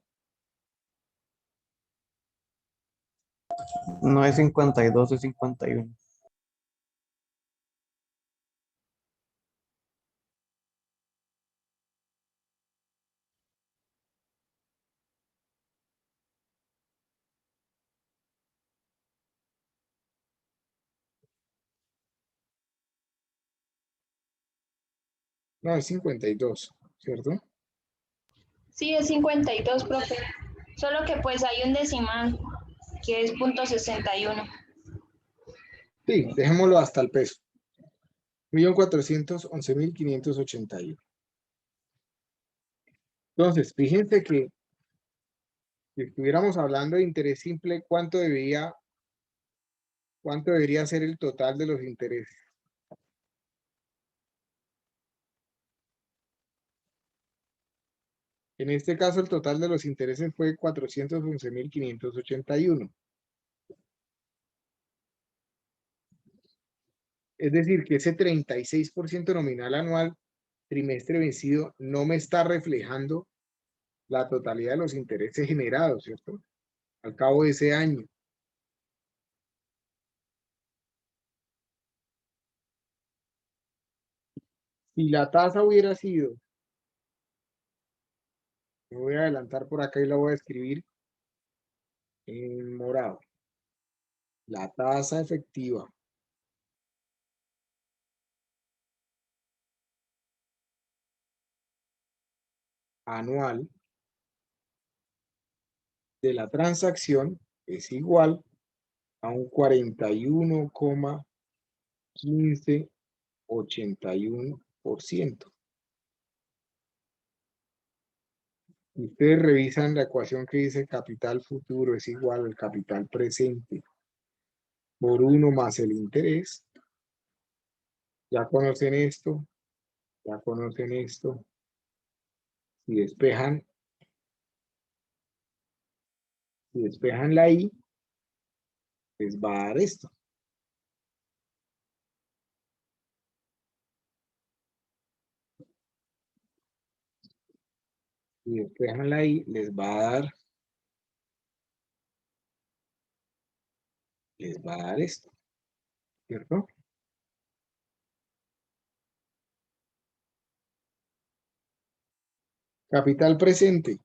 No es 52, es 51. No, es 52, ¿cierto? Sí, es 52, profe. Solo que pues hay un decimal, que es .61. Sí, dejémoslo hasta el peso. 1.411.581. Entonces, fíjense que si estuviéramos hablando de interés simple, ¿cuánto debería ser el total de los intereses? En este caso, el total de los intereses fue 411.581. Es decir, que ese 36% nominal anual, trimestre vencido, no me está reflejando la totalidad de los intereses generados, ¿cierto? Al cabo de ese año. Si la tasa hubiera sido, me voy a adelantar por acá y la voy a escribir en morado. La tasa efectiva anual de la transacción es igual a un 41,1581%. Ustedes revisan la ecuación que dice capital futuro es igual al capital presente por 1 más el interés. Ya conocen esto, ya conocen esto. Si despejan la I, les va a dar esto. Si despejan la I, les va a dar esto, ¿cierto? Capital presente.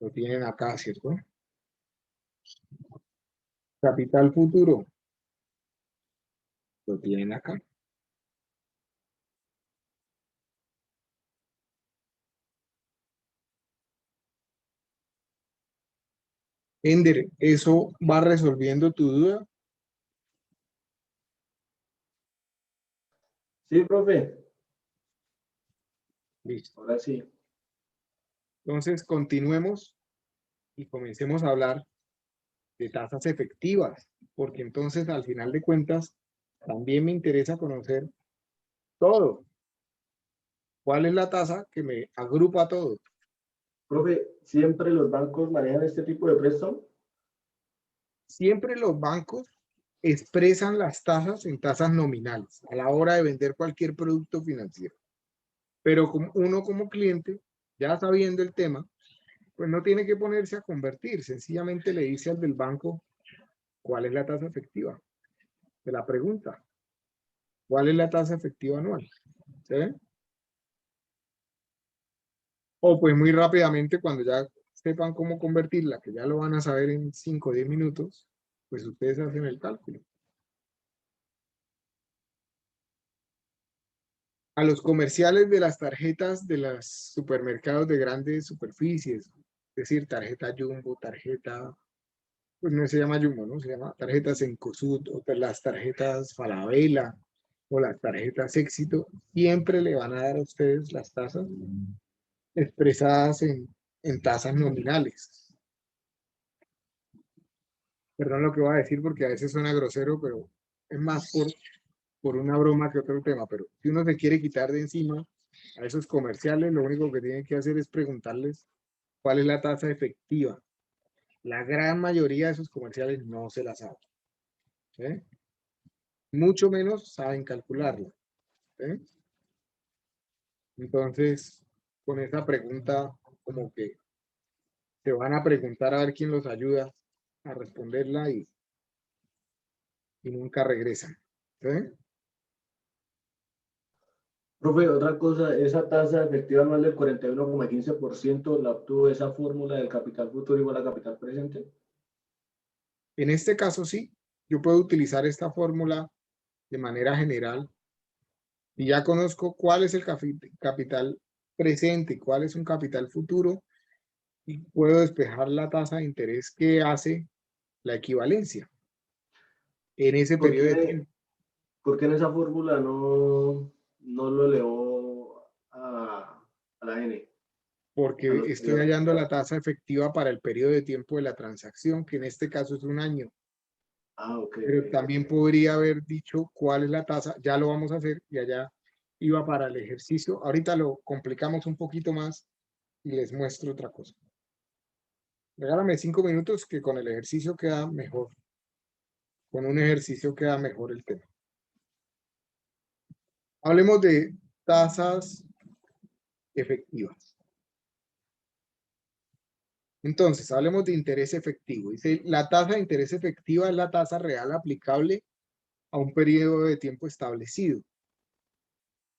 Lo tienen acá, ¿cierto? Capital futuro. Lo tienen acá. Ender, ¿eso va resolviendo tu duda? Sí, profe. Listo. Ahora sí. Entonces, continuemos y comencemos a hablar de tasas efectivas, porque entonces, al final de cuentas, también me interesa conocer todo. ¿Cuál es la tasa que me agrupa todo? Profe, ¿siempre los bancos manejan este tipo de préstamo? Siempre los bancos expresan las tasas en tasas nominales a la hora de vender cualquier producto financiero. Pero uno como cliente, ya sabiendo el tema, pues no tiene que ponerse a convertir, sencillamente le dice al del banco cuál es la tasa efectiva. Se la pregunta, ¿cuál es la tasa efectiva anual? ¿Sí? O pues muy rápidamente, cuando ya sepan cómo convertirla, que ya lo van a saber en 5 o 10 minutos, pues ustedes hacen el cálculo. A los comerciales de las tarjetas de los supermercados de grandes superficies, es decir, tarjeta Jumbo, tarjeta, pues no se llama Jumbo, ¿no? Se llama tarjetas Cencosud, o las tarjetas Falabella, o las tarjetas Éxito, siempre le van a dar a ustedes las tasas expresadas en tasas nominales. Perdón lo que voy a decir porque a veces suena grosero, pero es más por una broma que otro tema. Pero si uno se quiere quitar de encima a esos comerciales, lo único que tienen que hacer es preguntarles cuál es la tasa efectiva. La gran mayoría de esos comerciales no se la saben. ¿Sí? Mucho menos saben calcularla. ¿Sí? Entonces, con esa pregunta, como que se van a preguntar a ver quién los ayuda a responderla y nunca regresan. ¿Sí? Profe, otra cosa, esa tasa efectiva anual del 41,15% la obtuvo esa fórmula del capital futuro igual a capital presente. En este caso sí, yo puedo utilizar esta fórmula de manera general y ya conozco cuál es el capital presente y cuál es un capital futuro y puedo despejar la tasa de interés que hace la equivalencia en ese ¿Por periodo de qué, tiempo. por qué en esa fórmula no lo elevó a la N? Porque A los estoy periodos. hallando la tasa efectiva para el periodo de tiempo de la transacción, que en este caso es un año. Ah, ok. Pero también podría haber dicho cuál es la tasa, ya lo vamos a hacer y allá iba para el ejercicio. Ahorita lo complicamos un poquito más y les muestro otra cosa. Regálame 5 minutos que con el ejercicio queda mejor. Con un ejercicio queda mejor el tema. Hablemos de tasas efectivas. Entonces, hablemos de interés efectivo. Dice, la tasa de interés efectiva es la tasa real aplicable a un periodo de tiempo establecido.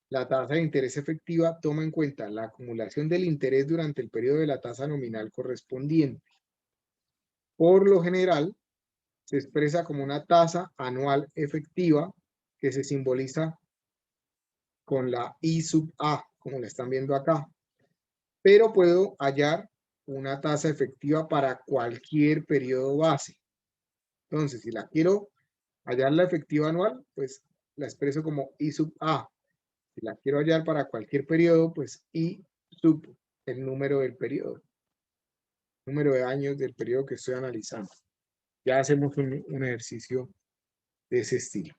La tasa de interés efectiva toma en cuenta la acumulación del interés durante el periodo de la tasa nominal correspondiente. Por lo general, se expresa como una tasa anual efectiva que se simboliza con la I sub A, como la están viendo acá. Pero puedo hallar una tasa efectiva para cualquier periodo base. Entonces, si la quiero hallar la efectiva anual, pues la expreso como I sub A. Si la quiero hallar para cualquier periodo, pues I sub el número del periodo. Número de años del periodo que estoy analizando. Ya hacemos un ejercicio de ese estilo.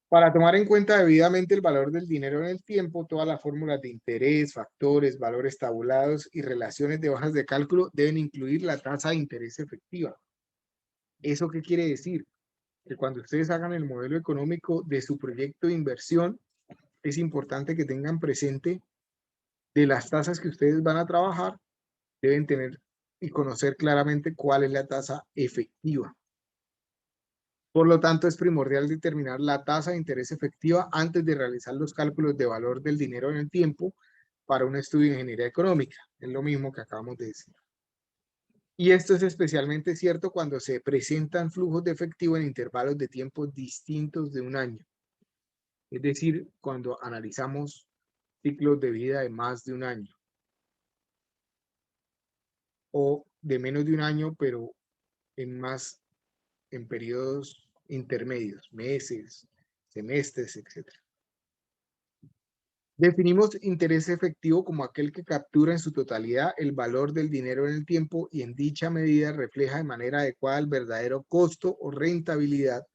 Para tomar en cuenta debidamente el valor del dinero en el tiempo, todas las fórmulas de interés, factores, valores tabulados y relaciones de hojas de cálculo deben incluir la tasa de interés efectiva. ¿Eso qué quiere decir? Que cuando ustedes hagan el modelo económico de su proyecto de inversión, es importante que tengan presente de las tasas que ustedes van a trabajar, deben tener y conocer claramente cuál es la tasa efectiva. Por lo tanto, es primordial determinar la tasa de interés efectiva antes de realizar los cálculos de valor del dinero en el tiempo para un estudio de ingeniería económica. Es lo mismo que acabamos de decir. Y esto es especialmente cierto cuando se presentan flujos de efectivo en intervalos de tiempo distintos de un año. Es decir, cuando analizamos ciclos de vida de más de un año. O de menos de un año, pero en periodos intermedios, meses, semestres, etc. Definimos interés efectivo como aquel que captura en su totalidad el valor del dinero en el tiempo y en dicha medida refleja de manera adecuada el verdadero costo o rentabilidad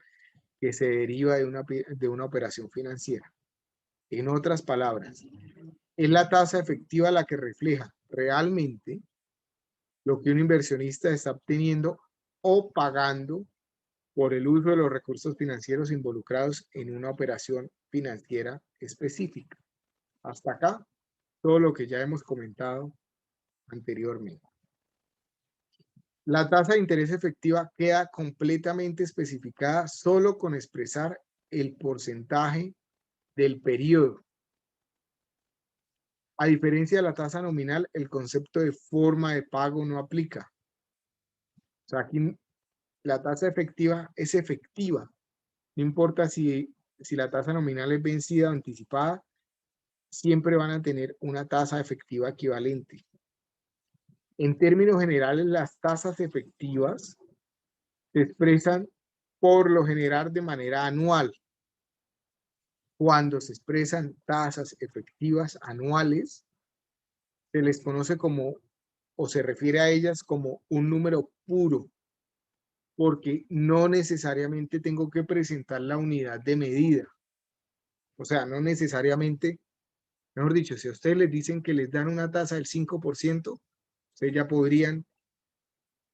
que se deriva de una operación financiera. En otras palabras, es la tasa efectiva la que refleja realmente lo que un inversionista está obteniendo o pagando por el uso de los recursos financieros involucrados en una operación financiera específica. Hasta acá, todo lo que ya hemos comentado anteriormente. La tasa de interés efectiva queda completamente especificada solo con expresar el porcentaje del periodo. A diferencia de la tasa nominal, el concepto de forma de pago no aplica. O sea, aquí la tasa efectiva es efectiva. No importa si la tasa nominal es vencida o anticipada, siempre van a tener una tasa efectiva equivalente. En términos generales, las tasas efectivas se expresan por lo general de manera anual. Cuando se expresan tasas efectivas anuales, se les conoce como, o se refiere a ellas como un número puro, porque no necesariamente tengo que presentar la unidad de medida. O sea, no necesariamente, mejor dicho, si a ustedes les dicen que les dan una tasa del 5%, ustedes ya podrían,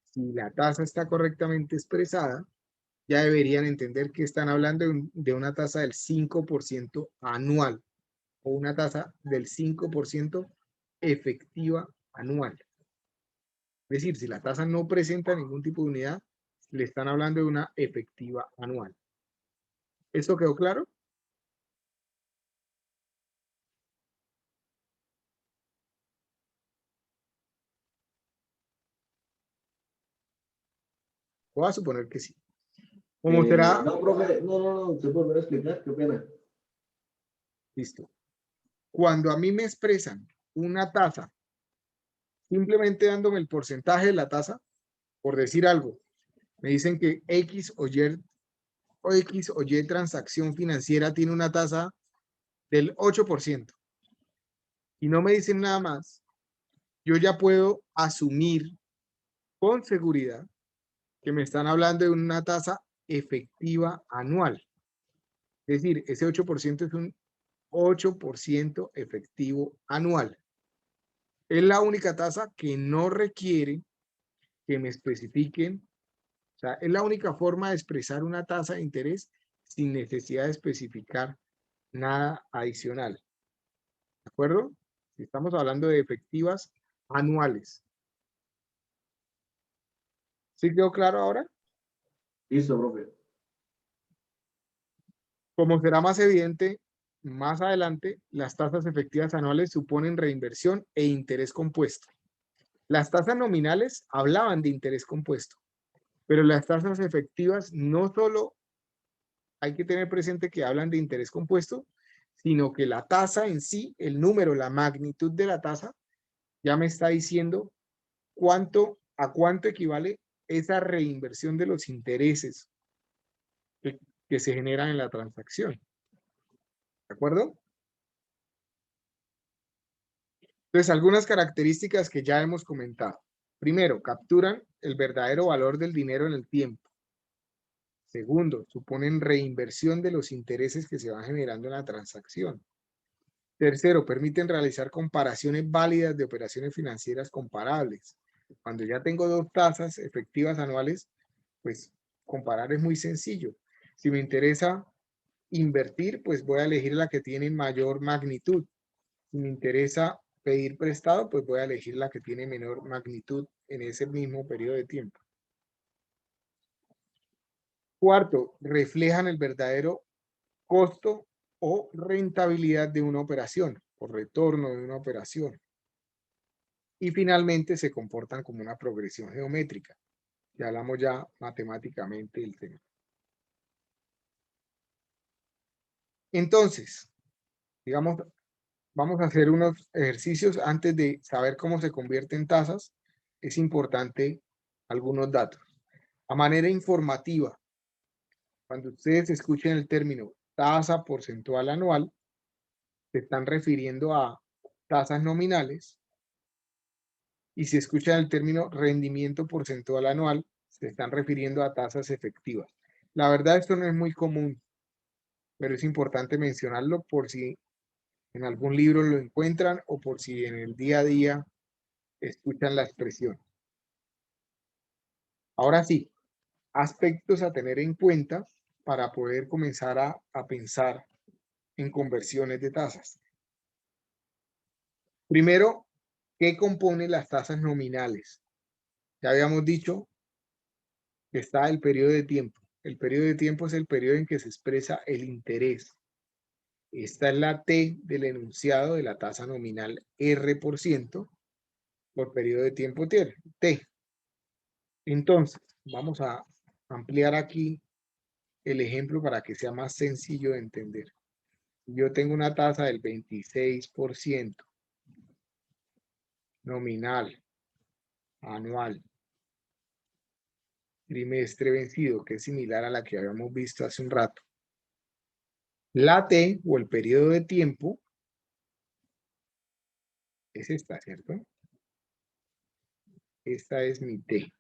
si la tasa está correctamente expresada, ya deberían entender que están hablando de una tasa del 5% anual o una tasa del 5% efectiva anual. Es decir, si la tasa no presenta ningún tipo de unidad, le están hablando de una efectiva anual. ¿Esto quedó claro? Voy a suponer que sí. ¿Cómo será? No, profe, no, ¿usted volver a explicar? Qué pena. Listo. Cuando a mí me expresan una tasa, simplemente dándome el porcentaje de la tasa, por decir algo, me dicen que X o Y transacción financiera tiene una tasa del 8% y no me dicen nada más, yo ya puedo asumir con seguridad que me están hablando de una tasa efectiva anual. Es decir, ese 8% es un 8% efectivo anual. Es la única tasa que no requiere que me especifiquen, o sea, es la única forma de expresar una tasa de interés sin necesidad de especificar nada adicional. ¿De acuerdo? Si estamos hablando de efectivas anuales. ¿Sí quedó claro ahora? Listo, profe. Como será más evidente más adelante, las tasas efectivas anuales suponen reinversión e interés compuesto. Las tasas nominales hablaban de interés compuesto, pero las tasas efectivas no solo hay que tener presente que hablan de interés compuesto, sino que la tasa en sí, el número, la magnitud de la tasa, ya me está diciendo a cuánto equivale esa reinversión de los intereses que se generan en la transacción. ¿De acuerdo? Entonces, algunas características que ya hemos comentado. Primero, capturan el verdadero valor del dinero en el tiempo. Segundo, suponen reinversión de los intereses que se van generando en la transacción. Tercero, permiten realizar comparaciones válidas de operaciones financieras comparables. Cuando ya tengo dos tasas efectivas anuales, pues comparar es muy sencillo. Si me interesa invertir, pues voy a elegir la que tiene mayor magnitud. Si me interesa pedir prestado, pues voy a elegir la que tiene menor magnitud en ese mismo periodo de tiempo. Cuarto, reflejan el verdadero costo o rentabilidad de una operación, o retorno de una operación. Y finalmente se comportan como una progresión geométrica. Ya hablamos ya matemáticamente del tema. Entonces, digamos, vamos a hacer unos ejercicios antes de saber cómo se convierte en tasas. Es importante algunos datos. A manera informativa, cuando ustedes escuchen el término tasa porcentual anual, se están refiriendo a tasas nominales, y si escuchan el término rendimiento porcentual anual, se están refiriendo a tasas efectivas. La verdad, esto no es muy común, pero es importante mencionarlo por si en algún libro lo encuentran o por si en el día a día escuchan la expresión. Ahora sí, aspectos a tener en cuenta para poder comenzar a pensar en conversiones de tasas. Primero, ¿qué compone las tasas nominales? Ya habíamos dicho que está el periodo de tiempo. El periodo de tiempo es el periodo en que se expresa el interés. Esta es la T del enunciado de la tasa nominal R% por periodo de tiempo T. Entonces, vamos a ampliar aquí el ejemplo para que sea más sencillo de entender. Yo tengo una tasa del 26% nominal anual trimestre vencido, que es similar a la que habíamos visto hace un rato. La T o el periodo de tiempo es esta, ¿cierto? Esta es mi T.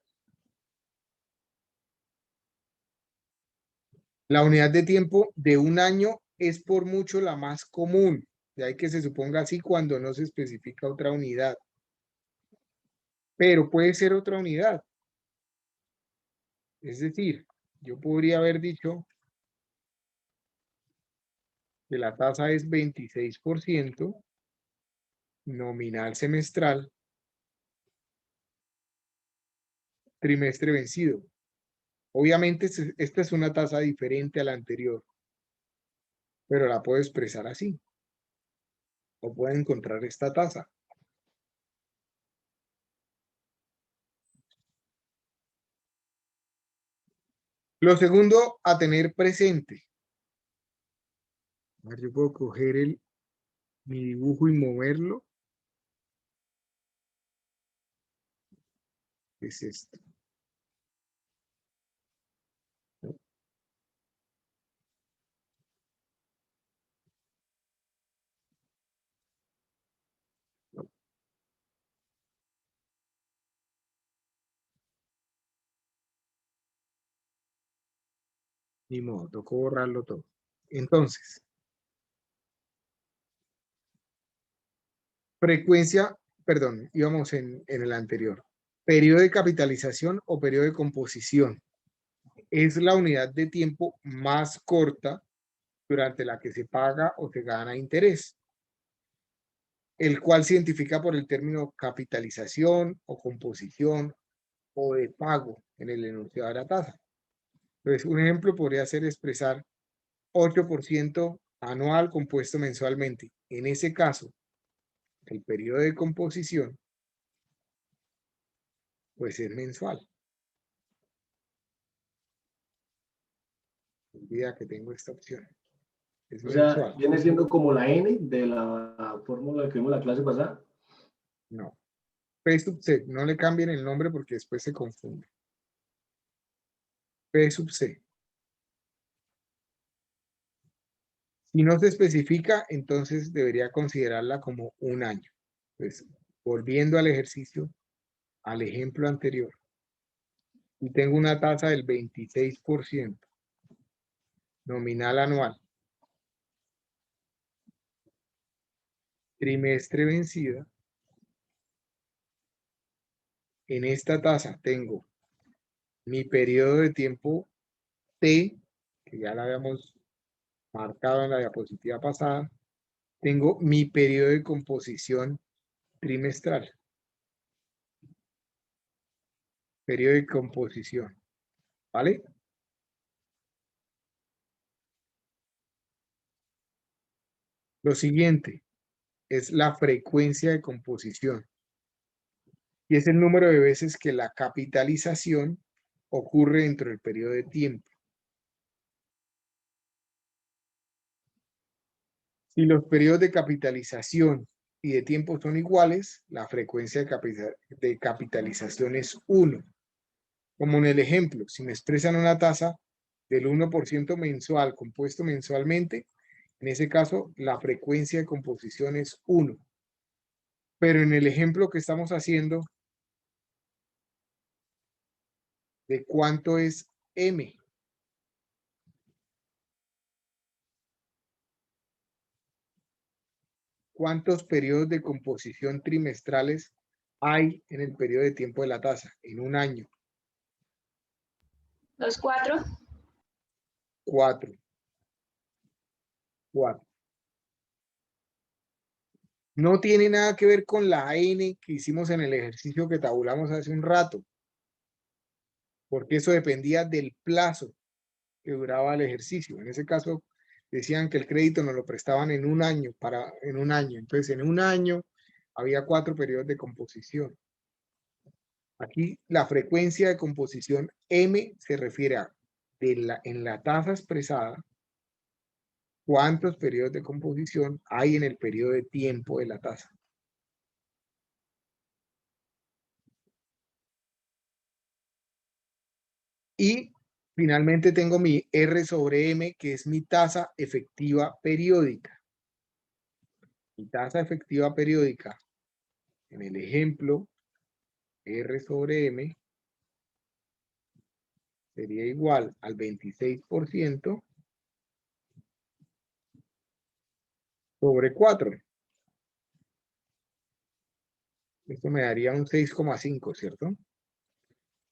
La unidad de tiempo de un año es por mucho la más común. De ahí que se suponga así cuando no se especifica otra unidad. Pero puede ser otra unidad. Es decir, yo podría haber dicho que la tasa es 26% nominal semestral trimestre vencido. Obviamente esta es una tasa diferente a la anterior, pero la puedo expresar así. O puedo encontrar esta tasa. Lo segundo a tener presente. A ver, yo puedo coger mi dibujo y moverlo. ¿Qué es esto? Ni modo, tocó borrarlo todo. Entonces, frecuencia, perdón, íbamos en el anterior. Periodo de capitalización o periodo de composición. Es la unidad de tiempo más corta durante la que se paga o se gana interés, el cual se identifica por el término capitalización o composición o de pago en el enunciado de la tasa. Entonces, un ejemplo podría ser expresar 8% anual compuesto mensualmente. En ese caso, el periodo de composición, pues es mensual. Olvida que tengo esta opción. Es O sea, mensual. viene siendo como la N de la fórmula que vimos la clase pasada. No. P sub C. No le cambien el nombre porque después se confunde. P sub C. Si no se especifica, entonces debería considerarla como un año. Pues, volviendo al ejercicio, al ejemplo anterior, y tengo una tasa del 26% nominal anual, trimestre vencida. En esta tasa tengo mi periodo de tiempo T, que ya la habíamos marcado en la diapositiva pasada. Tengo mi periodo de composición trimestral. Periodo de composición. ¿Vale? Lo siguiente es la frecuencia de composición. Y es el número de veces que la capitalización ocurre dentro del periodo de tiempo. Si los periodos de capitalización y de tiempo son iguales, la frecuencia de capitalización es 1. Como en el ejemplo, si me expresan una tasa del 1% mensual compuesto mensualmente, en ese caso la frecuencia de composición es 1. Pero en el ejemplo que estamos haciendo, ¿de cuánto es M? ¿Cuántos periodos de composición trimestrales hay en el periodo de tiempo de la tasa? En un año. Los 4. 4. 4. No tiene nada que ver con la N que hicimos en el ejercicio que tabulamos hace un rato, porque eso dependía del plazo que duraba el ejercicio. En ese caso decían que el crédito nos lo prestaban en un año, Entonces en un año había 4 periodos de composición. Aquí la frecuencia de composición M se refiere a en la tasa expresada cuántos periodos de composición hay en el periodo de tiempo de la tasa. Y finalmente tengo mi R sobre M, que es mi tasa efectiva periódica. Mi tasa efectiva periódica, en el ejemplo, R sobre M, sería igual al 26% sobre 4. Esto me daría un 6,5, ¿cierto?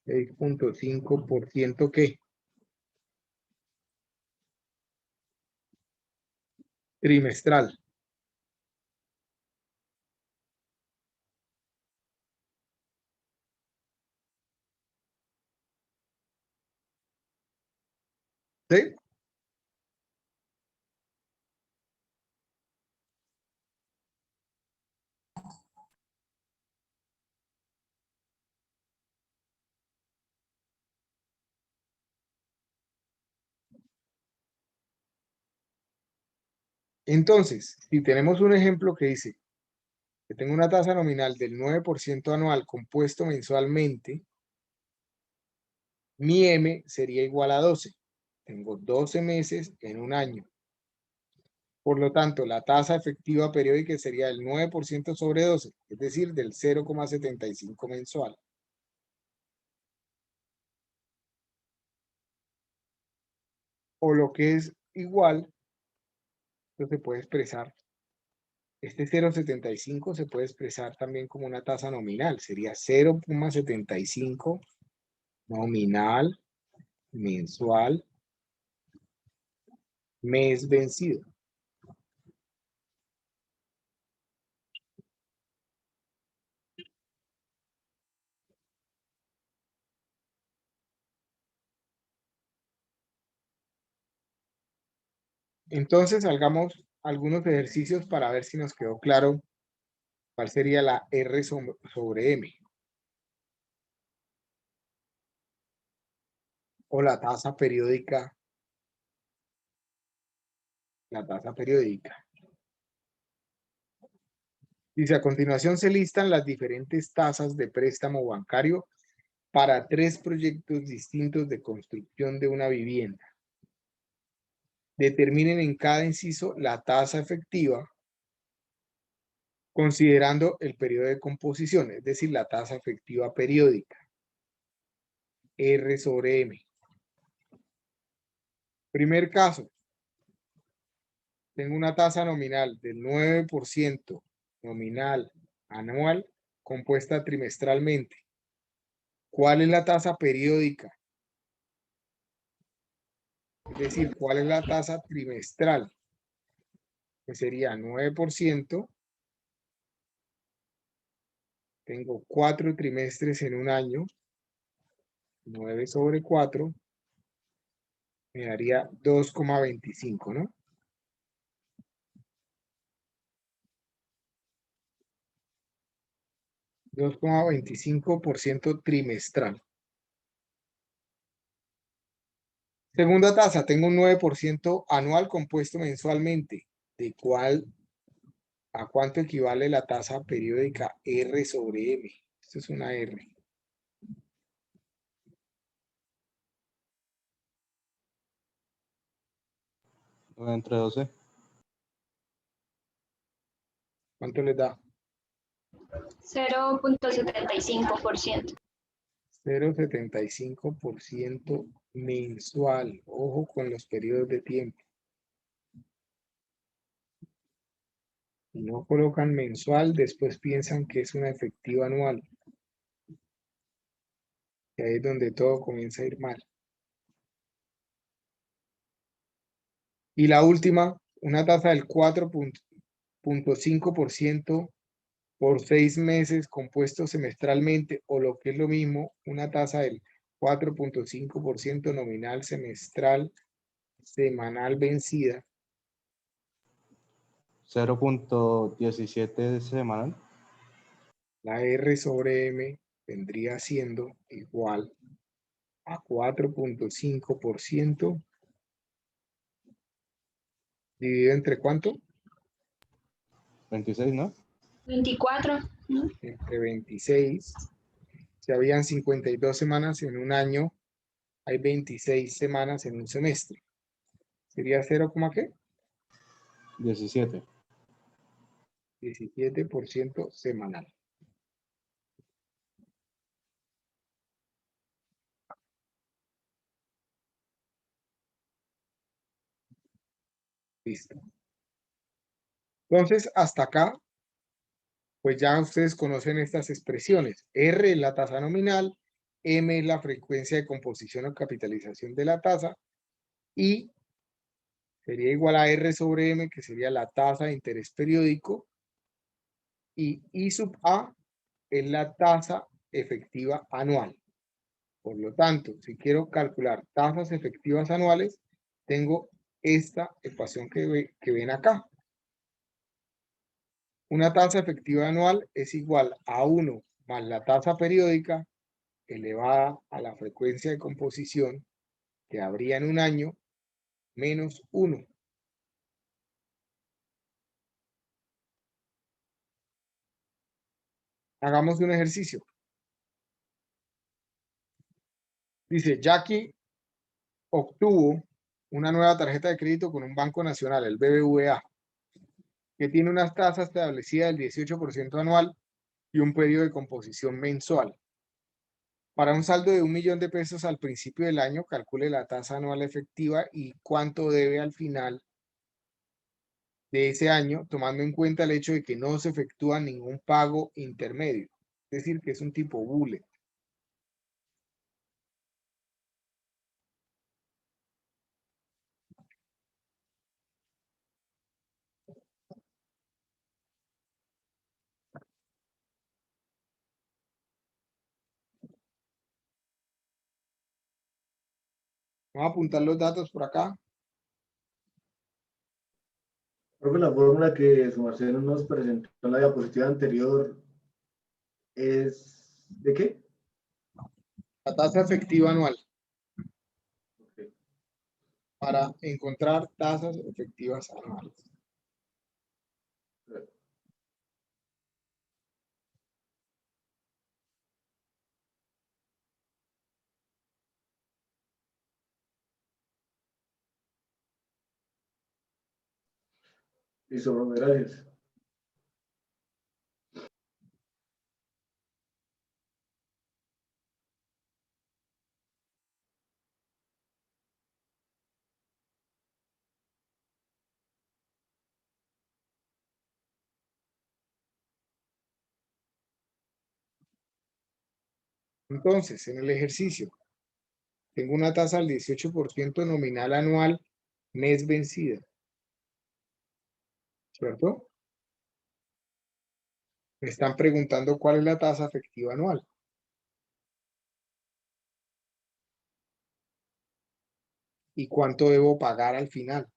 6.5% ¿qué? Trimestral. ¿Sí? Entonces, si tenemos un ejemplo que dice que tengo una tasa nominal del 9% anual compuesto mensualmente, mi M sería igual a 12. Tengo 12 meses en un año. Por lo tanto, la tasa efectiva periódica sería el 9% sobre 12, es decir, del 0,75 mensual. O lo que es igual, esto se puede expresar. Este 0,75 se puede expresar también como una tasa nominal. Sería 0,75 nominal mensual mes vencido. Entonces, hagamos algunos ejercicios para ver si nos quedó claro cuál sería la R sobre M. O la tasa periódica. La tasa periódica. Dice, a continuación se listan las diferentes tasas de préstamo bancario para 3 proyectos distintos de construcción de una vivienda. Determinen en cada inciso la tasa efectiva considerando el periodo de composición, es decir, la tasa efectiva periódica. R sobre M. Primer caso. Tengo una tasa nominal del 9% nominal anual compuesta trimestralmente. ¿Cuál es la tasa periódica? Es decir, ¿cuál es la tasa trimestral? Que sería 9%. Tengo 4 trimestres en un año. 9 sobre 4. Me daría 2,25, ¿no? 2,25% trimestral. Segunda tasa, tengo un 9% anual compuesto mensualmente. ¿De cuál a cuánto equivale la tasa periódica R sobre M? Esto es una R. Entre 12. ¿Cuánto les da? 0.75%. 0,75% mensual. Ojo con los periodos de tiempo. Si no colocan mensual, después piensan que es una efectiva anual. Y ahí es donde todo comienza a ir mal. Y la última, una tasa del 4.5% por 6 meses compuesto semestralmente, o lo que es lo mismo, una tasa del 4.5% nominal semestral semanal vencida. 0.17 semanal. La R sobre M vendría siendo igual a 4.5% dividido entre ¿cuánto? 26, ¿no? 24. ¿no? Entre 26. Si habían 52 semanas en un año, hay 26 semanas en un semestre. ¿Sería 0, qué? 17. 17% semanal. Listo. Entonces, hasta acá, pues ya ustedes conocen estas expresiones. R es la tasa nominal, M es la frecuencia de composición o capitalización de la tasa, y sería igual a R sobre M, que sería la tasa de interés periódico, y I sub A es la tasa efectiva anual. Por lo tanto, si quiero calcular tasas efectivas anuales, tengo esta ecuación que ven acá. Una tasa efectiva anual es igual a 1 más la tasa periódica elevada a la frecuencia de composición que habría en un año menos 1. Hagamos un ejercicio. Dice, Jackie obtuvo una nueva tarjeta de crédito con un banco nacional, el BBVA, que tiene unas tasas establecidas del 18% anual y un periodo de composición mensual. Para un saldo de 1.000.000 de pesos al principio del año, calcule la tasa anual efectiva y cuánto debe al final de ese año, tomando en cuenta el hecho de que no se efectúa ningún pago intermedio. Es decir, que es un tipo bullet. Vamos a apuntar los datos por acá. Creo que la fórmula que su Marcelo nos presentó en la diapositiva anterior es ¿de qué? La tasa efectiva anual. Okay. Para encontrar tasas efectivas anuales. Listo, gracias. Entonces, en el ejercicio, tengo una tasa del 18% nominal anual mes vencida. ¿Cierto? Me están preguntando cuál es la tasa efectiva anual. ¿Y cuánto debo pagar al final?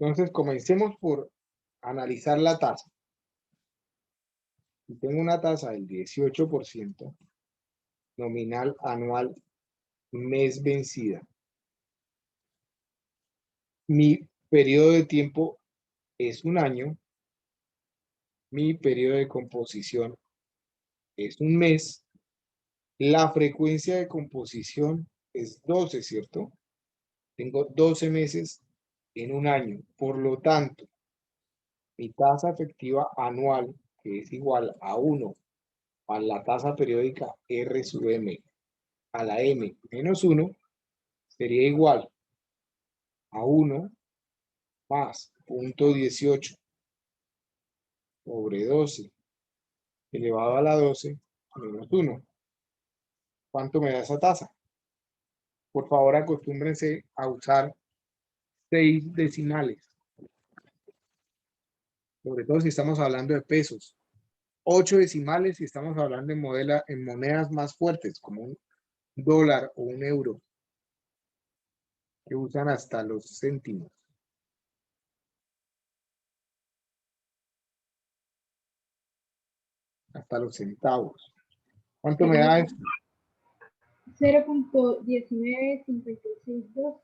Entonces, comencemos por analizar la tasa. Si tengo una tasa del 18% nominal anual mes vencida. Mi periodo de tiempo es un año. Mi periodo de composición es un mes. La frecuencia de composición es 12, ¿cierto? Tengo 12 meses en un año. Por lo tanto, mi tasa efectiva anual, que es igual a 1 a la tasa periódica R sub M a la M menos 1, sería igual a 1 más 0.18 sobre 12 elevado a la 12 menos 1. ¿Cuánto me da esa tasa? Por favor, acostúmbrense a usar 6 decimales. Sobre todo si estamos hablando de pesos. 8 decimales si estamos hablando en monedas más fuertes, como un dólar o un euro, que usan hasta los céntimos. Hasta los centavos. ¿Cuánto me da esto? 0.19562.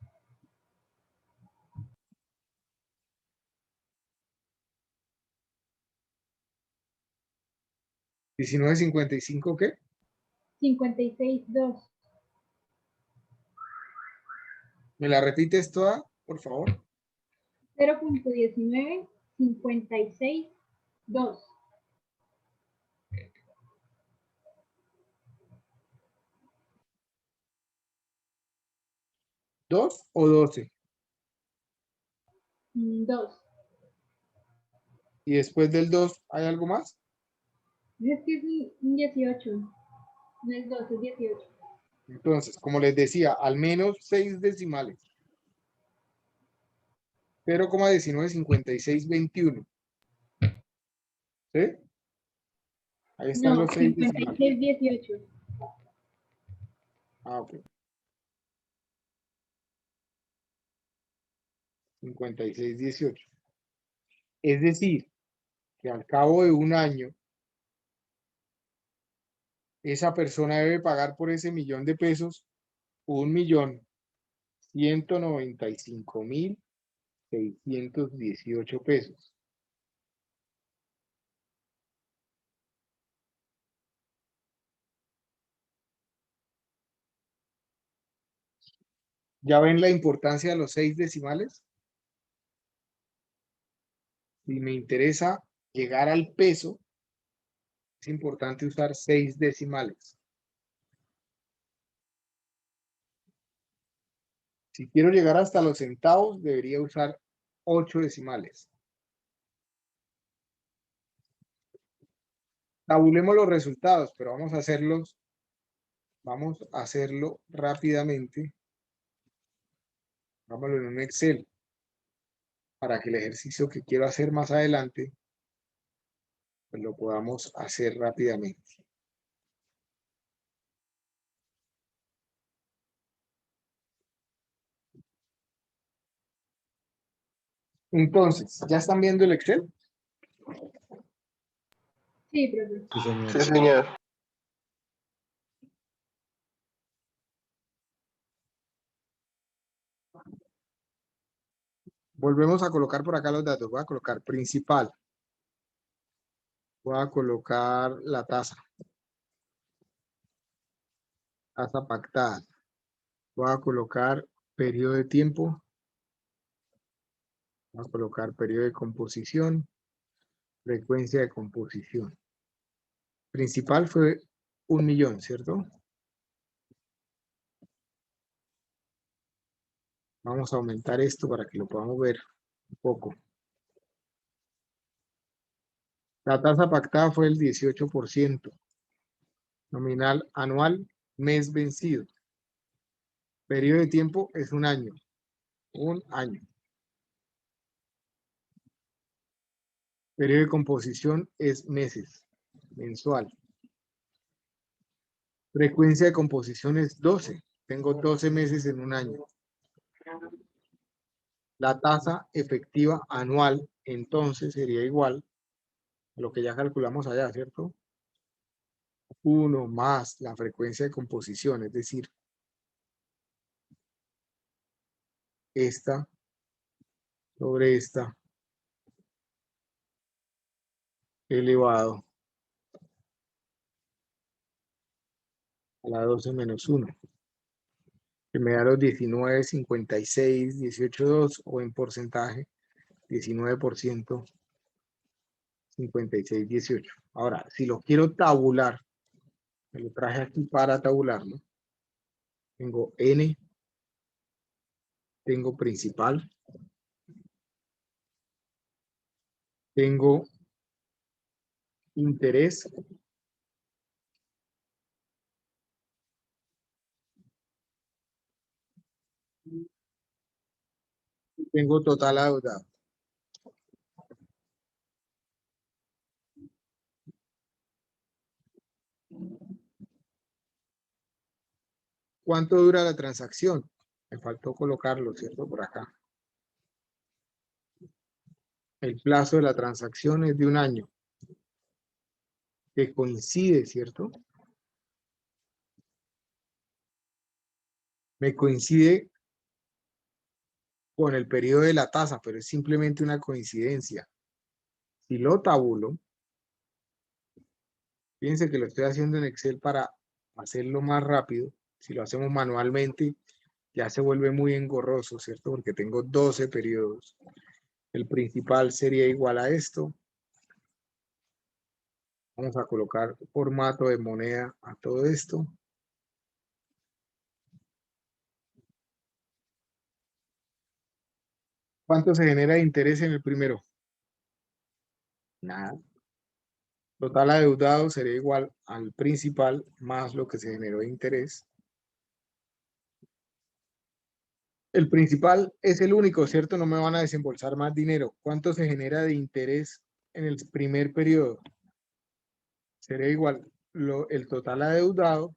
19.55, ¿qué? 56.2. ¿Me la repites toda, por favor? 0.19562. ¿2 o 12? 2. ¿Y después del 2 hay algo más? Es que es un 18. No es 2, es 18. Entonces, como les decía, al menos 6 decimales. 0,195621. ¿Sí? Ahí están No, los 6 decimales. 56.18. Ah, ok. 56.18. Es decir, que al cabo de un año, esa persona debe pagar por ese millón de pesos 1.195.618 pesos. ¿Ya ven la importancia de los 6 decimales? Si me interesa llegar al peso, es importante usar 6 decimales. Si quiero llegar hasta los centavos, debería usar 8 decimales. Tabulemos los resultados, pero vamos a hacerlo rápidamente. Vámonos en un Excel para que el ejercicio que quiero hacer más adelante pues lo podamos hacer rápidamente. Entonces, ¿ya están viendo el Excel? Sí, profe. Sí, señor. Sí, señor. Volvemos a colocar por acá los datos. Voy a colocar principal. Voy a colocar la tasa. Tasa pactada. Voy a colocar periodo de tiempo. Voy a colocar periodo de composición. Frecuencia de composición. Principal fue 1.000.000, ¿cierto? Vamos a aumentar esto para que lo podamos ver un poco. La tasa pactada fue el 18%. Nominal anual, mes vencido. Periodo de tiempo es un año. Un año. Periodo de composición es meses. Mensual. Frecuencia de composición es 12. Tengo 12 meses en un año. La tasa efectiva anual, entonces, sería igual a lo que ya calculamos allá, ¿cierto? 1 más la frecuencia de composición, es decir, esta sobre esta elevado a la 12 menos 1. que me da los 19, 56, 18,2 o en porcentaje 19%, 56, 18. Ahora, si lo quiero tabular, me lo traje aquí para tabularlo. Tengo N, tengo principal, tengo interés, y tengo total adeudado. ¿Cuánto dura la transacción? Me faltó colocarlo, ¿cierto? Por acá. El plazo de la transacción es de 1 año. Que coincide, ¿cierto? Me coincide con el periodo de la tasa, pero es simplemente una coincidencia. Si lo tabulo, fíjense que lo estoy haciendo en Excel para hacerlo más rápido. Si lo hacemos manualmente, ya se vuelve muy engorroso, ¿cierto? Porque tengo 12 periodos. El principal sería igual a esto. Vamos a colocar formato de moneda a todo esto. ¿Cuánto se genera de interés en el primero? Nada. Total adeudado sería igual al principal más lo que se generó de interés. El principal es el único, ¿cierto? No me van a desembolsar más dinero. ¿Cuánto se genera de interés en el primer periodo? Sería igual el total adeudado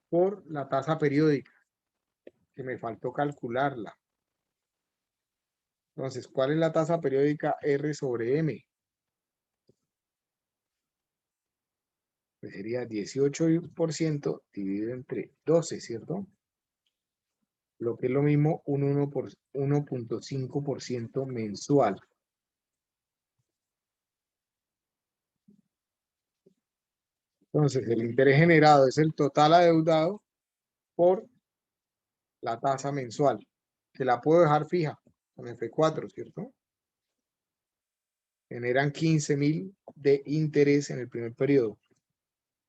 por la tasa periódica, que me faltó calcularla. Entonces, ¿cuál es la tasa periódica R sobre M? Pues sería 18% dividido entre 12, ¿cierto? Lo que es lo mismo, un 1.5% mensual. Entonces, el interés generado es el total adeudado por la tasa mensual, que la puedo dejar fija con F4, ¿cierto? Generan 15.000 de interés en el primer periodo.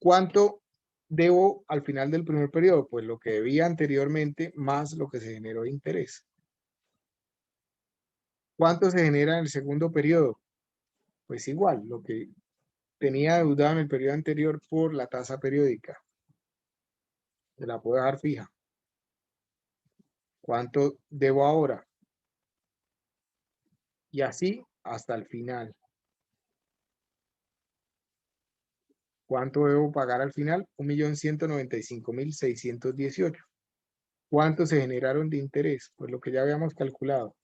¿Cuánto debo al final del primer periodo? Pues lo que debía anteriormente más lo que se generó de interés. ¿Cuánto se genera en el segundo periodo? Pues igual, lo que tenía deudado en el periodo anterior por la tasa periódica. Se la puedo dejar fija. ¿Cuánto debo ahora? Y así hasta el final. ¿Cuánto debo pagar al final? 1.195.618. ¿Cuánto se generaron de interés? Pues lo que ya habíamos calculado.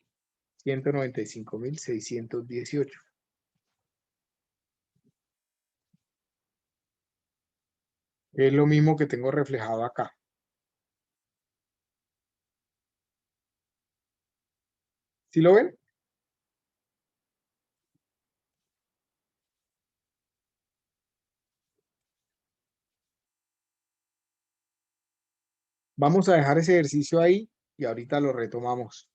195.618. Es lo mismo que tengo reflejado acá. ¿Sí lo ven? Vamos a dejar ese ejercicio ahí y ahorita lo retomamos.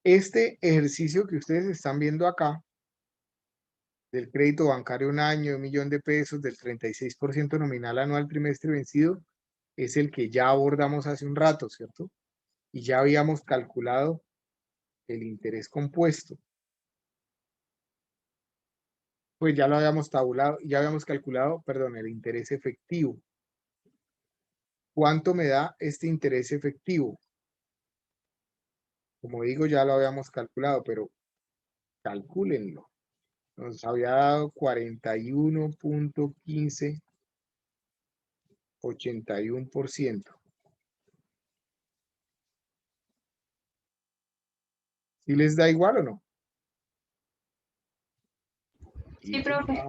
Este ejercicio que ustedes están viendo acá, del crédito bancario 1 año, 1.000.000 de pesos, del 36% nominal anual trimestre vencido, es el que ya abordamos hace un rato, ¿cierto? Y ya habíamos calculado el interés compuesto. Pues ya lo habíamos tabulado, ya habíamos calculado, perdón, el interés efectivo. ¿Cuánto me da este interés efectivo? Como digo, ya lo habíamos calculado, pero calcúlenlo. Nos había dado 41.1581%. ¿Sí les da igual o no? Sí, profe.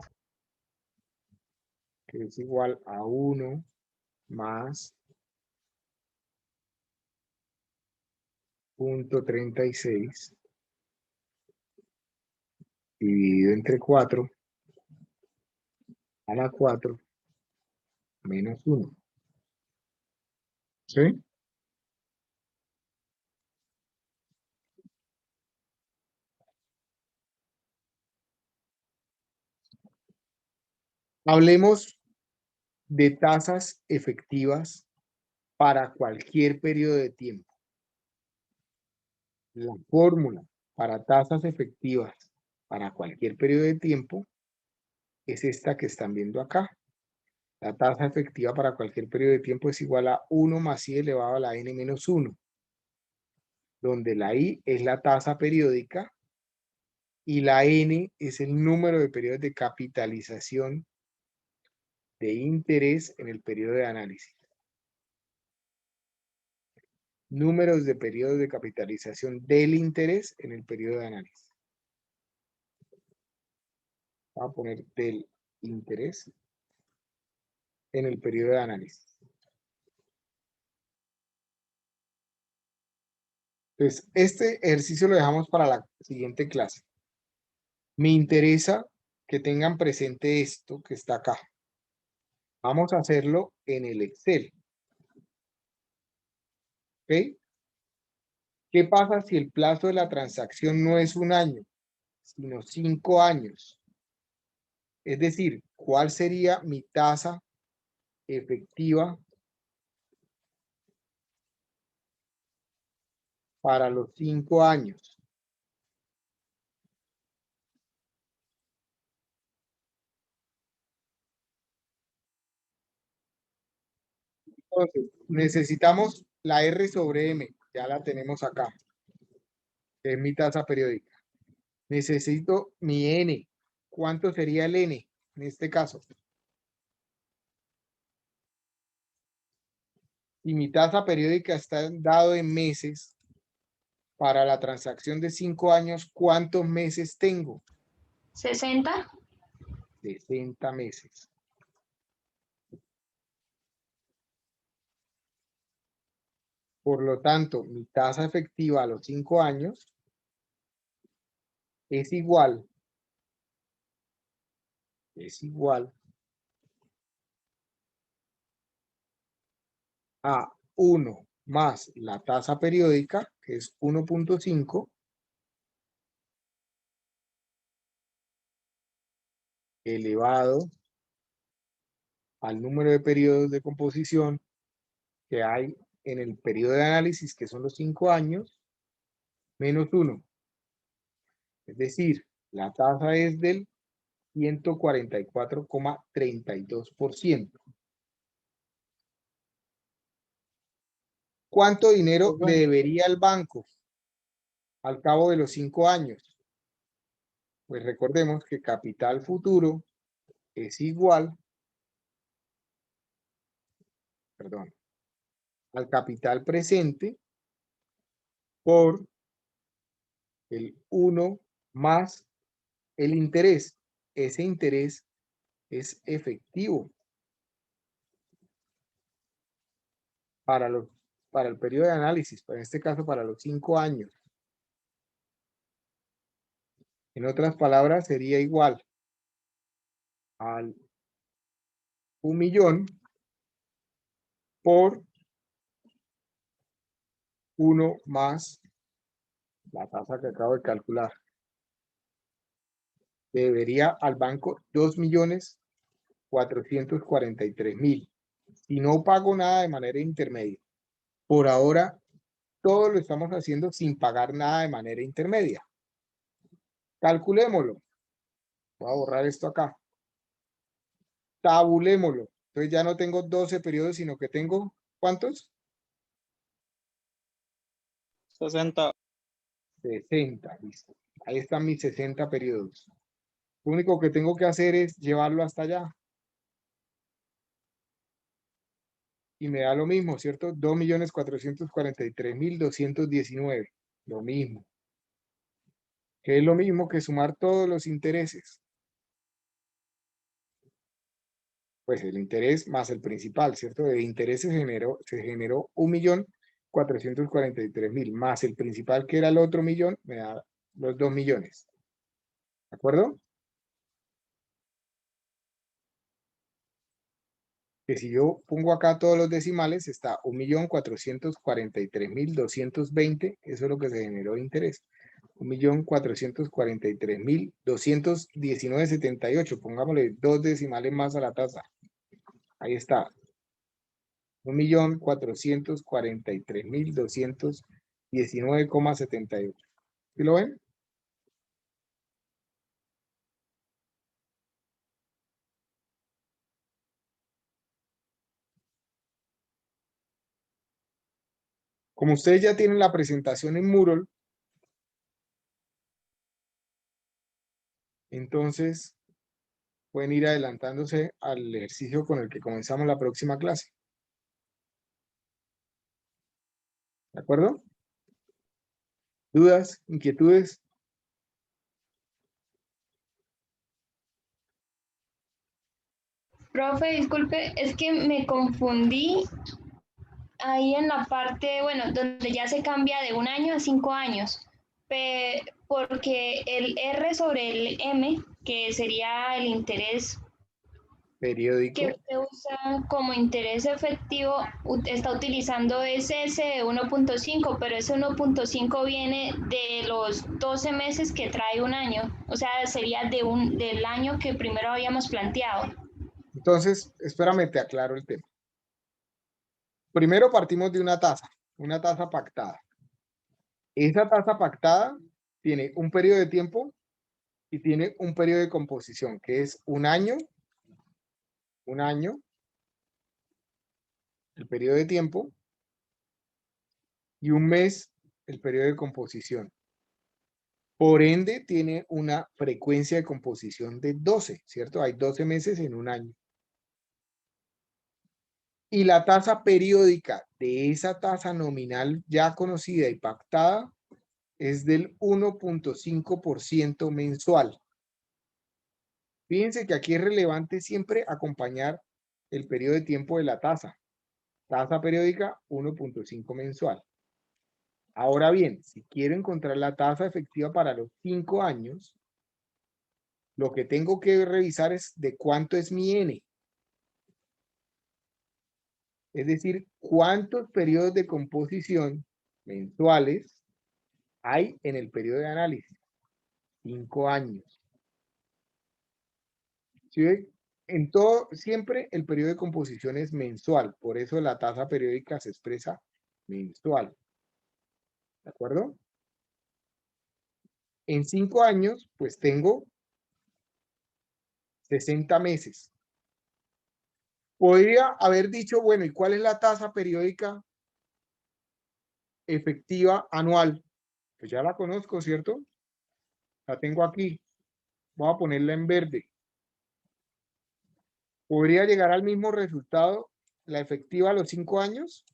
Que es igual a 1 más 0.36 dividido entre 4 a la 4 menos 1. ¿Sí? Hablemos de tasas efectivas para cualquier periodo de tiempo. La fórmula para tasas efectivas para cualquier periodo de tiempo es esta que están viendo acá. La tasa efectiva para cualquier periodo de tiempo es igual a 1 más i elevado a la n menos 1, donde la i es la tasa periódica y la n es el número de periodos de capitalización de interés en el periodo de análisis. Números de periodos de capitalización del interés en el periodo de análisis. Voy a poner del interés en el periodo de análisis. Entonces, este ejercicio lo dejamos para la siguiente clase. Me interesa que tengan presente esto que está acá. Vamos a hacerlo en el Excel. ¿Ok? ¿Qué pasa si el plazo de la transacción no es 1 año, sino 5 años? Es decir, ¿cuál sería mi tasa efectiva para los 5 años? Entonces, necesitamos la R sobre M, ya la tenemos acá, que es mi tasa periódica. Necesito mi N. ¿Cuánto sería el N en este caso? Y mi tasa periódica está dado en meses. Para la transacción de 5 años, ¿cuántos meses tengo? 60. 60 meses. Por lo tanto, mi tasa efectiva a los 5 años es igual a 1 más la tasa periódica, que es 1.5, elevado al número de periodos de composición que hay en el periodo de análisis, que son los 5 años, menos 1. Es decir, la tasa es del 144,32%. ¿Cuánto dinero le debería al banco al cabo de los 5 años? Pues recordemos que capital futuro es igual, al capital presente por el 1 más el interés. Ese interés es efectivo para el periodo de análisis, en este caso para los 5 años. En otras palabras, sería igual al 1.000.000 por 1 más la tasa que acabo de calcular. Debería al banco 2.443.000. Si no pago nada de manera intermedia. Por ahora, todo lo estamos haciendo sin pagar nada de manera intermedia. Calculémoslo. Voy a borrar esto acá. Tabulémoslo. Entonces ya no tengo 12 periodos, sino que tengo, ¿cuántos? 60. 60, listo. Ahí están mis 60 periodos. Lo único que tengo que hacer es llevarlo hasta allá. Y me da lo mismo, ¿cierto? 2.443.219. Lo mismo. Que es lo mismo que sumar todos los intereses. Pues el interés más el principal, ¿cierto? De interés se generó 1.443.000 más el principal que era el otro millón, me da los 2 millones. ¿De acuerdo? Que si yo pongo acá todos los decimales, está 1.443.220, eso es lo que se generó de interés. 1.443.219.78, pongámosle 2 decimales más a la tasa. Ahí está. 1.443.219,78. ¿Sí lo ven? Como ustedes ya tienen la presentación en Moodle, entonces pueden ir adelantándose al ejercicio con el que comenzamos la próxima clase. ¿De acuerdo? ¿Dudas? ¿Inquietudes? Profe, disculpe, es que me confundí ahí en la parte, bueno, donde ya se cambia de 1 año a 5 años, porque el R sobre el M, que sería el interés Periódico. que usted usa como interés efectivo, está utilizando ese de 1.5, pero ese 1.5 viene de los 12 meses que trae 1 año, o sea, sería del año que primero habíamos planteado. Entonces, espérame, te aclaro el tema. Primero partimos de una tasa pactada. Esa tasa pactada tiene un periodo de tiempo y tiene un periodo de composición, que es 1 año, el periodo de tiempo, y 1 mes, el periodo de composición. Por ende, tiene una frecuencia de composición de 12, ¿cierto? Hay 12 meses en 1 año. Y la tasa periódica de esa tasa nominal ya conocida y pactada es del 1.5% mensual. Fíjense que aquí es relevante siempre acompañar el periodo de tiempo de la tasa. Tasa periódica 1.5 mensual. Ahora bien, si quiero encontrar la tasa efectiva para los 5 años, lo que tengo que revisar es de cuánto es mi N. Es decir, cuántos periodos de composición mensuales hay en el periodo de análisis. 5 años. ¿Sí ven? En todo, siempre el periodo de composición es mensual. Por eso la tasa periódica se expresa mensual. ¿De acuerdo? En 5 años, pues tengo 60 meses. Podría haber dicho, bueno, ¿y cuál es la tasa periódica efectiva anual? Pues ya la conozco, ¿cierto? La tengo aquí. Voy a ponerla en verde. ¿Podría llegar al mismo resultado la efectiva a los 5 años?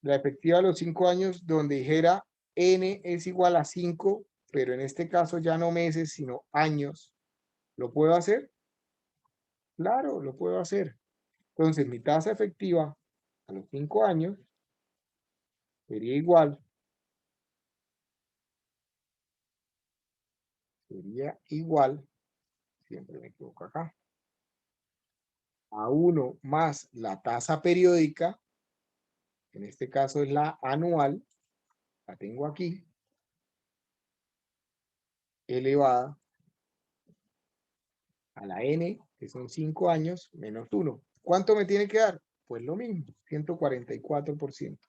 La efectiva a los 5 años donde dijera N es igual a 5, pero en este caso ya no meses, sino años. ¿Lo puedo hacer? Claro, lo puedo hacer. Entonces, mi tasa efectiva a los 5 años sería igual. Siempre me equivoco acá, a 1 más la tasa periódica, en este caso es la anual, la tengo aquí, elevada a la N, que son 5 años, menos 1. ¿Cuánto me tiene que dar? Pues lo mismo, 144%.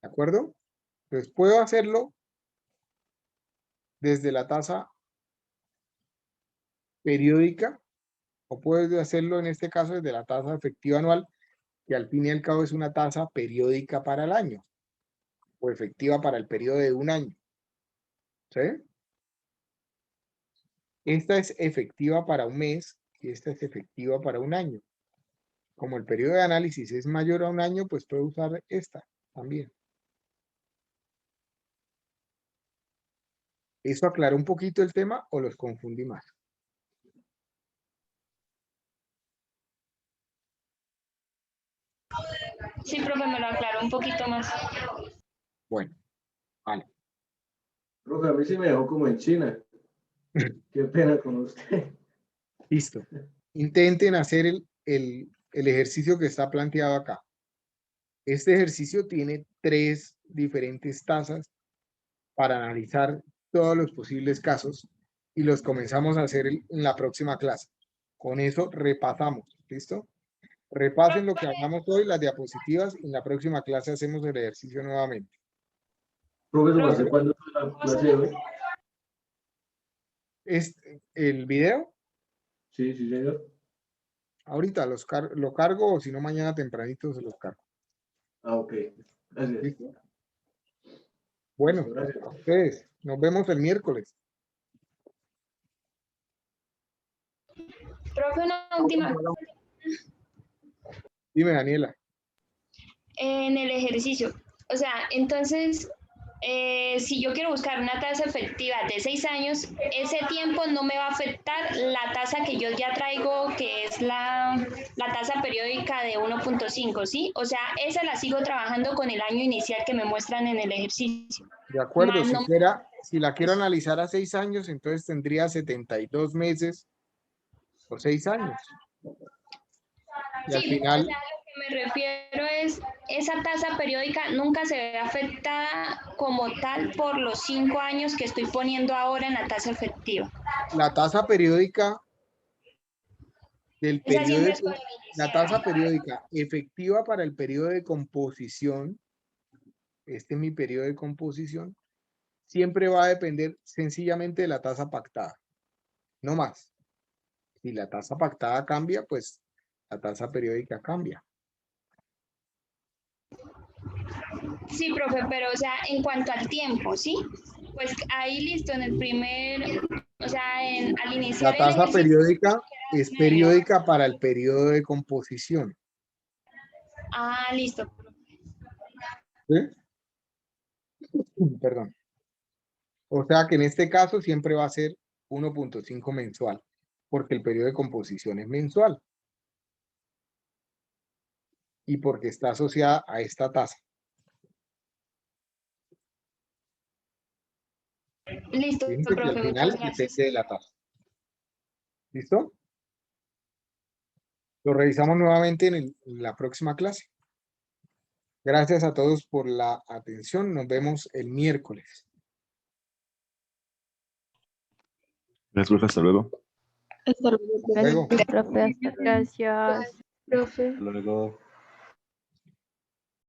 ¿De acuerdo? Entonces puedo hacerlo desde la tasa periódica o puedo hacerlo en este caso desde la tasa efectiva anual, que al fin y al cabo es una tasa periódica para el año o efectiva para el periodo de 1 año. ¿Sí? Esta es efectiva para 1 mes y esta es efectiva para 1 año. Como el periodo de análisis es mayor a 1 año, pues puedo usar esta también. ¿Eso aclaró un poquito el tema o los confundí más? Sí, profe, me lo aclaró un poquito más. Bueno, vale. Profe, a mí sí me dejó como en China. Qué pena con usted. Listo. Intenten hacer el ejercicio que está planteado acá. Este ejercicio tiene 3 diferentes tazas para analizar todos los posibles casos y los comenzamos a hacer en la próxima clase. Con eso repasamos, ¿listo? Repasen lo que hablamos hoy, las diapositivas, y en la próxima clase hacemos el ejercicio nuevamente. Profesor, ¿hasta cuándo es la clase de hoy? ¿El video? Sí, sí, señor. Ahorita lo cargo, o si no, mañana tempranito se los cargo. Ah, ok. Gracias. ¿Listo? Bueno, Gracias. a ustedes. Nos vemos el miércoles. Profe, una última. Dime, Daniela. En el ejercicio. O sea, entonces, si yo quiero buscar una tasa efectiva de 6 años, ese tiempo no me va a afectar la tasa que yo ya traigo, que es la tasa periódica de 1.5, ¿sí? O sea, esa la sigo trabajando con el año inicial que me muestran en el ejercicio. De acuerdo, Más si la quiero analizar a 6 años, entonces tendría 72 meses por 6 años. Y al Sí, final, o sea, lo que me refiero es, esa tasa periódica nunca se ve afectada como tal por los 5 años que estoy poniendo ahora en la tasa efectiva. la tasa periódica del Esa siempre es periodo, con el la tasa periódica efectiva para el periodo de composición, este es mi periodo de composición, siempre va a depender sencillamente de la tasa pactada, no más. Si la tasa pactada cambia, pues la tasa periódica cambia. Sí, profe, pero o sea, en cuanto al tiempo, ¿sí? Pues ahí listo, en el primer, o sea, al iniciar La el tasa ejercicio. periódica es periódica para el periodo de composición. Ah, listo. ¿Sí? Perdón. O sea que en este caso siempre va a ser 1.5 mensual, porque el periodo de composición es mensual. Y porque está asociada a esta tasa. Listo, Fíjense que al profe, final muchas gracias. depende de la tasa. ¿Listo? Lo revisamos nuevamente en la próxima clase. Gracias a todos por la atención. Nos vemos el miércoles. Gracias, profe. Hasta luego. Hasta luego. Luego. Gracias, profe. Gracias. Profe. Hasta luego.